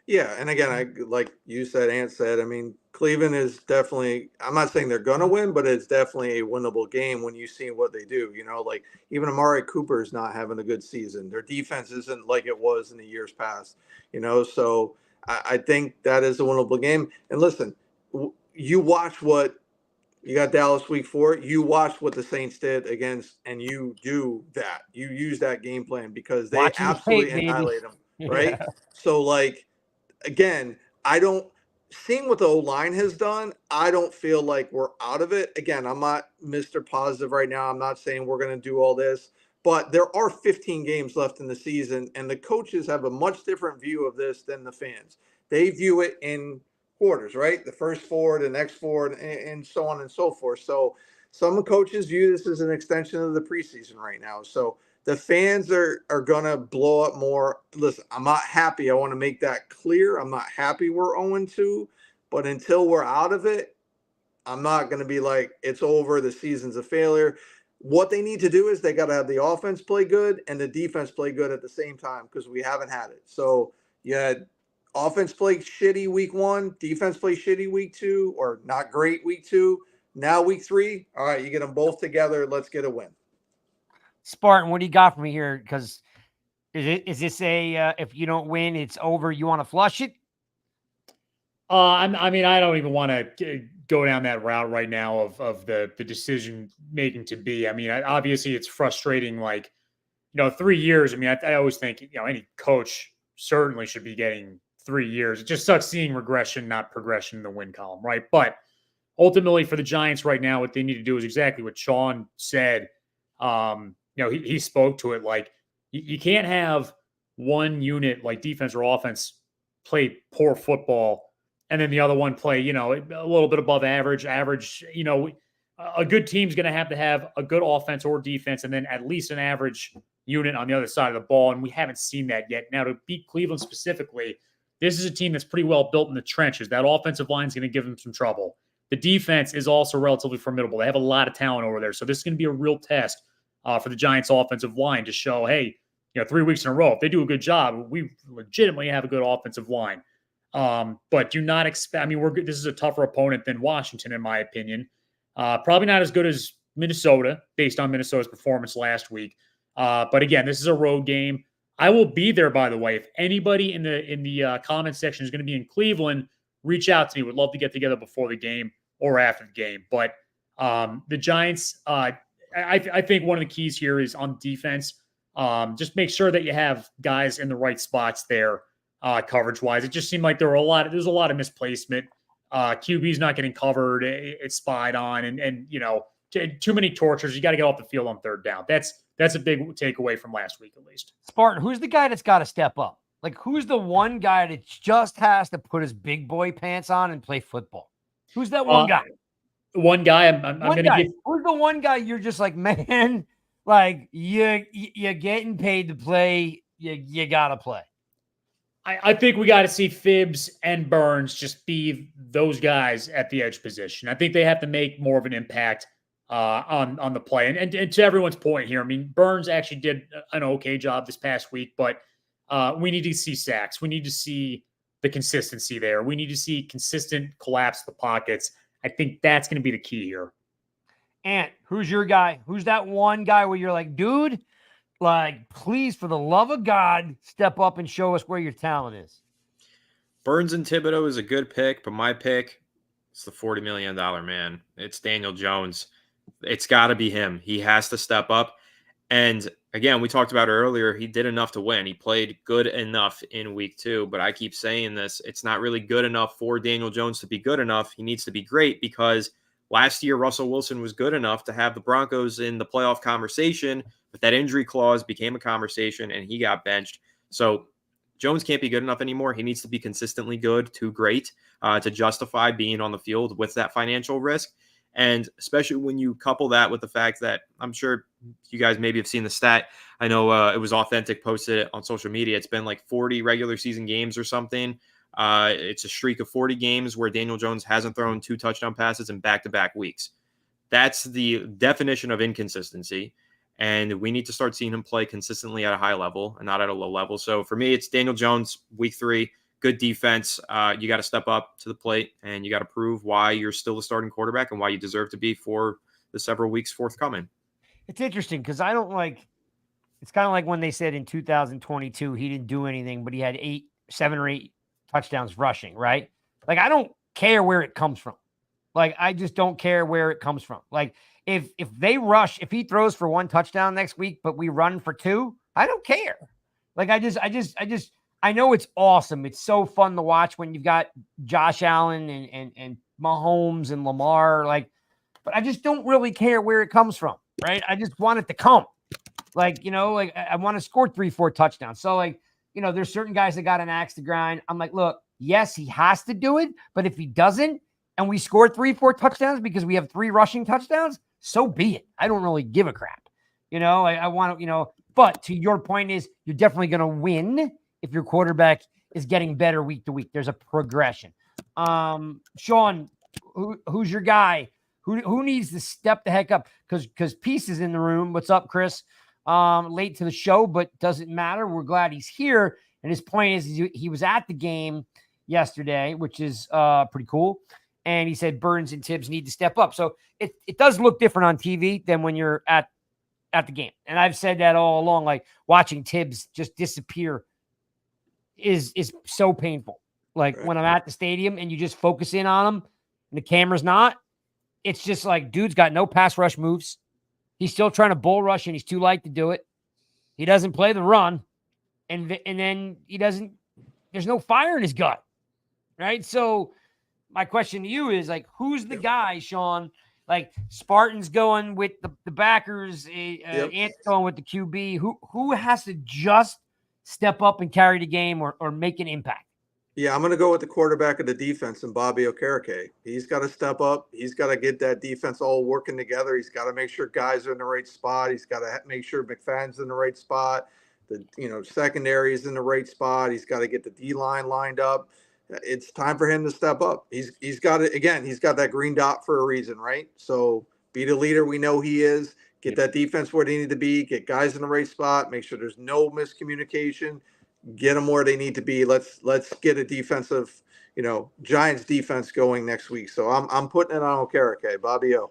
Yeah, and again, like you said, Ant said, I mean, Cleveland is definitely, I'm not saying they're going to win, but it's definitely a winnable game when you see what they do. Like even Amari Cooper is not having a good season. Their defense isn't like it was in the years past, so I think that is a winnable game. And listen, you watch what you got Dallas week 4, you watch what the Saints did against, and you do that. You use that game plan because they absolutely annihilate them, right? Yeah. So like, again, seeing what the O-line has done, I don't feel like we're out of it. Again, I'm not Mr. Positive right now. I'm not saying we're going to do all this, But there are 15 games left in the season, and the coaches have a much different view of this than the fans. They view it in quarters, right? The first four, the next four, and so on and so forth. So some coaches view this as an extension of the preseason right now. So the fans are going to blow up more. Listen, I'm not happy. I want to make that clear. I'm not happy we're 0-2, but until we're out of it, I'm not going to be like, it's over, the season's a failure. What they need to do is they got to have the offense play good and the defense play good at the same time, because we haven't had it. So you had offense play shitty week 1, defense play shitty week 2, or not great week 2. Now week 3, all right, you get them both together. Let's get a win. Spartan, what do you got for me here? Because is this a if you don't win, it's over, you want to flush it? I mean, I don't even want to go down that route right now of the decision making to be. I mean, obviously it's frustrating. Like, 3 years. I mean, I always think, any coach certainly should be getting 3 years. It just sucks seeing regression, not progression in the win column, right? But ultimately for the Giants right now, what they need to do is exactly what Sean said. He spoke to it. Like, you can't have one unit like defense or offense play poor football and then the other one play, a little bit above average. A good team's going to have a good offense or defense, and then at least an average unit on the other side of the ball. And we haven't seen that yet. Now, to beat Cleveland specifically, this is a team that's pretty well built in the trenches. That offensive line is going to give them some trouble. The defense is also relatively formidable. They have a lot of talent over there. So this is going to be a real test for the Giants offensive line to show, hey, 3 weeks in a row, if they do a good job, we legitimately have a good offensive line. But do not expect, I mean, this is a tougher opponent than Washington, in my opinion. Probably not as good as Minnesota based on Minnesota's performance last week. But again, this is a road game. I will be there, by the way. If anybody in the comment section is going to be in Cleveland, reach out to me. Would love to get together before the game or after the game. But the Giants, I think one of the keys here is on defense. Just make sure that you have guys in the right spots there. Coverage-wise, it just seemed like there's a lot of misplacement. QB's not getting covered. It's spied on, and too many tortures. You got to get off the field on third down. That's a big takeaway from last week, at least. Spartan, who's the guy that's got to step up? Like, who's the one guy that just has to put his big boy pants on and play football? Who's that one guy? One guy. I'm going to give. Who's the one guy you're just like, man, like you're getting paid to play. You got to play. I think we got to see Phibbs and Burns just be those guys at the edge position. I think they have to make more of an impact on the play. And to everyone's point here, I mean, Burns actually did an okay job this past week, but we need to see sacks. We need to see the consistency there. We need to see consistent collapse of the pockets. I think that's going to be the key here. Ant, who's your guy? Who's that one guy where you're like, dude, like, please, for the love of God, step up and show us where your talent is? Burns and Thibodeau is a good pick, but my pick is the $40 million man. It's Daniel Jones. It's got to be him. He has to step up. And again, we talked about earlier, he did enough to win. He played good enough in week 2, but I keep saying this, it's not really good enough for Daniel Jones to be good enough. He needs to be great, because last year, Russell Wilson was good enough to have the Broncos in the playoff conversation, but that injury clause became a conversation and he got benched. So Jones can't be good enough anymore. He needs to be consistently good to great to justify being on the field with that financial risk. And especially when you couple that with the fact that, I'm sure you guys maybe have seen the stat. I know it was Authentic posted it on social media. It's been like 40 regular season games or something. It's a streak of 40 games where Daniel Jones hasn't thrown 2 touchdown passes in back-to-back weeks. That's the definition of inconsistency. And we need to start seeing him play consistently at a high level and not at a low level. So for me, it's Daniel Jones, week 3, good defense. You got to step up to the plate, and you got to prove why you're still the starting quarterback and why you deserve to be for the several weeks forthcoming. It's interesting because it's kind of like when they said in 2022, he didn't do anything, but he had 7 or 8 touchdowns rushing, right? Like, I don't care where it comes from. Like, I just don't care where it comes from. Like, if they rush, if he throws for 1 touchdown next week, but we run for 2, I don't care. Like, I know it's awesome. It's so fun to watch when you've got Josh Allen and Mahomes and Lamar, like, but I just don't really care where it comes from, right? I just want it to come. Like, I want to score 3-4 touchdowns. So, like, there's certain guys that got an axe to grind. I'm like, look, yes, he has to do it. But if he doesn't, and we score 3-4 touchdowns because we have 3 rushing touchdowns, so be it. I don't really give a crap. I want to, but to your point is you're definitely going to win if your quarterback is getting better week to week. There's a progression. Sean, who's your guy? Who needs to step the heck up? Because Peace is in the room. What's up, Chris? Late to the show, but doesn't matter. We're glad he's here. And his point is he was at the game yesterday, which is pretty cool. And he said Burns and Tibbs need to step up. So it does look different on TV than when you're at the game. And I've said that all along, like watching Tibbs just disappear is so painful. Like when I'm at the stadium and you just focus in on him and the camera's not, it's just like, dude's got no pass rush moves. He's still trying to bull rush and he's too light to do it. He doesn't play the run. And then there's no fire in his gut. Right. So my question to you is like, who's the guy, Sean? Like Spartan's going with the backers, Ant's going with the QB. Who has to just step up and carry the game or make an impact? Yeah, I'm going to go with the quarterback of the defense and Bobby Okereke. He's got to step up. He's got to get that defense all working together. He's got to make sure guys are in the right spot. He's got to make sure McFadden's in the right spot. The secondary is in the right spot. He's got to get the D-line lined up. It's time for him to step up. He's got it again. He's got that green dot for a reason, right? So be the leader we know he is. Get that defense where they need to be. Get guys in the right spot. Make sure there's no miscommunication. Get them where they need to be. Let's get a defensive, Giants defense going next week. So I'm putting it on Okereke, Bobby O.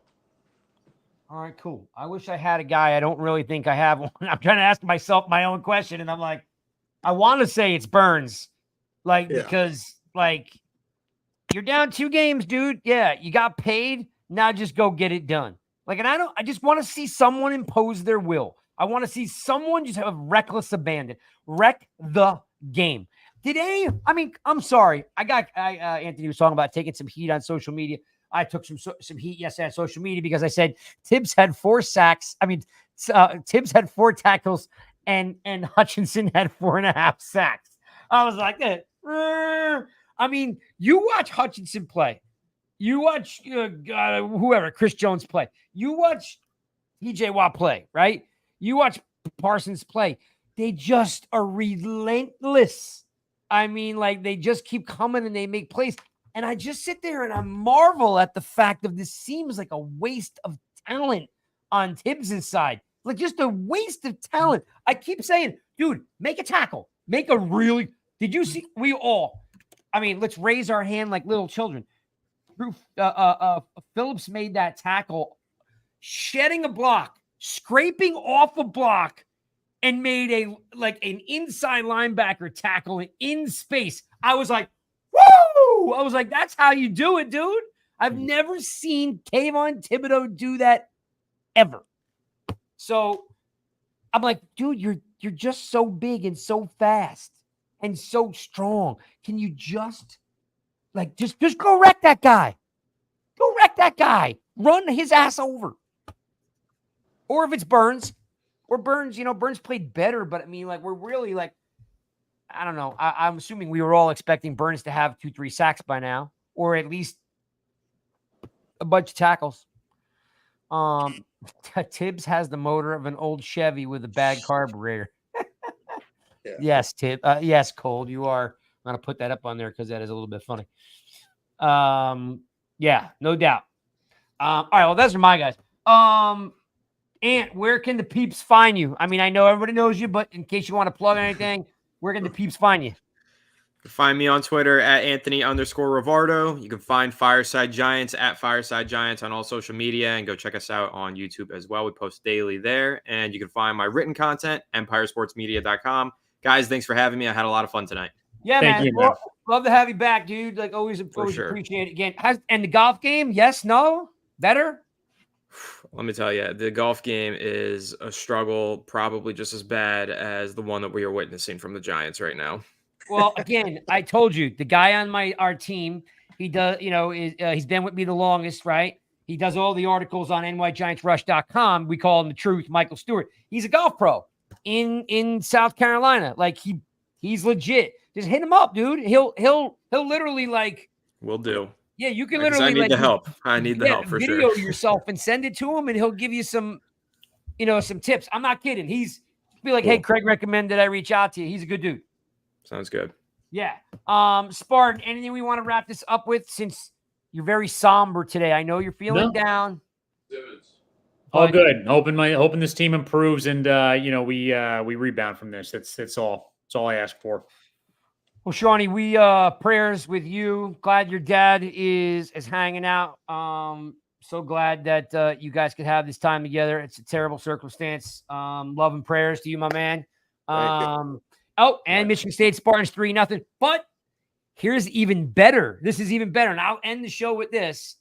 All right, cool. I wish I had a guy. I don't really think I have one. I'm trying to ask myself my own question, and I'm like, I want to say it's Burns, because you're down 2 games, dude. Yeah, you got paid. Now just go get it done. And I just want to see someone impose their will. I want to see someone just have reckless abandon, wreck the game. Today, I'm sorry. Anthony was talking about taking some heat on social media. I took some heat yesterday on social media because I said Tibbs had 4 sacks. Tibbs had 4 tackles and Hutchinson had 4.5 sacks. I was like, you watch Hutchinson play. You watch whoever, Chris Jones play. You watch TJ Watt play, right? You watch Parsons play. They just are relentless. They just keep coming and they make plays. And I just sit there and I marvel at the fact of this seems like a waste of talent on Tibbs' side. Like just a waste of talent. I keep saying, dude, make a tackle. Did you see? Let's raise our hand like little children. Phillips made that tackle, shedding a block, scraping off a block, and made an inside linebacker tackle in space. I was like, woo! I was like, that's how you do it, dude. I've never seen Kayvon Thibodeau do that ever. So I'm like, dude, you're just so big and so fast and so strong. Can you just go wreck that guy? Go wreck that guy. Run his ass over. Or if it's Burns, Burns played better, but we're really I don't know. I'm assuming we were all expecting Burns to have 2-3 sacks by now, or at least a bunch of tackles. Tibbs has the motor of an old Chevy with a bad carburetor. Yeah. Yes, yes, Cole, you are. I'm going to put that up on there because that is a little bit funny. Yeah, no doubt. All right, well, those are my guys. Ant, where can the peeps find you? I know everybody knows you, but in case you want to plug anything, where can the peeps find you? You can find me on Twitter at Anthony_Rivardo. You can find Fireside Giants at Fireside Giants on all social media, and go check us out on YouTube as well. We post daily there. And you can find my written content, empiresportsmedia.com. Guys, thanks for having me. I had a lot of fun tonight. Yeah, Thank man. you. Love to have you back, dude. Always sure. appreciate it again. And the golf game, yes, no, better? Let me tell you, the golf game is a struggle, probably just as bad as the one that we are witnessing from the Giants right now. Well, again, I told you, the guy on our team, he does, he's been with me the longest, right? He does all the articles on nygiantsrush.com. We call him the truth, Michael Stewart. He's a golf pro in South Carolina. Like he's legit. Just hit him up, dude. He'll literally like. Will do. Yeah, you can 'Cause literally I need like the help. I need the help for video sure. yourself and send it to him, and he'll give you some, some tips. I'm not kidding. He's be like, Cool. hey, Craig recommended I reach out to you. He's a good dude. Sounds good. Yeah. Spartan, anything we want to wrap this up with since you're very somber today? I know you're feeling down. All good. Hoping this team improves and we rebound from this. That's all. That's all I ask for. Well, Shawnee, we prayers with you. Glad your dad is hanging out. So glad that you guys could have this time together. It's a terrible circumstance. Love and prayers to you, my man. And Michigan State Spartans 3-0. But here's even better. This is even better. And I'll end the show with this.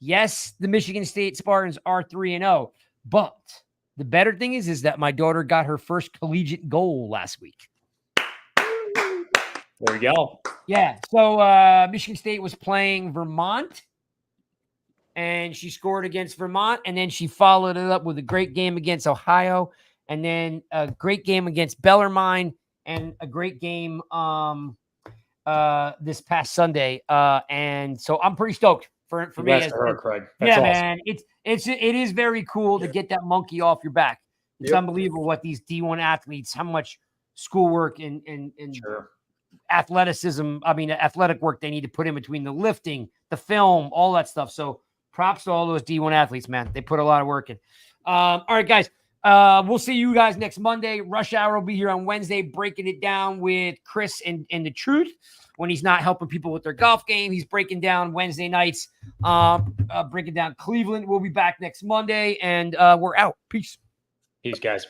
Yes, the Michigan State Spartans are 3-0. But the better thing is that my daughter got her first collegiate goal last week. There we go. Yeah. So Michigan State was playing Vermont, and she scored against Vermont, and then she followed it up with a great game against Ohio, and then a great game against Bellarmine, and a great game this past Sunday. And so I'm pretty stoked for me. Congrats to her, Craig. That's yeah, awesome. man. It is very cool to get that monkey off your back. It's unbelievable what these D1 athletes, how much schoolwork and Sure. athletic work they need to put in between the lifting, the film, all that stuff. So props to all those D1 athletes, man. They put a lot of work in. All right, guys. We'll see you guys next Monday. Rush Hour will be here on Wednesday, breaking it down with Chris and the Truth. When he's not helping people with their golf game, he's breaking down Wednesday nights, breaking down Cleveland. We'll be back next Monday, and we're out. Peace. Peace, guys.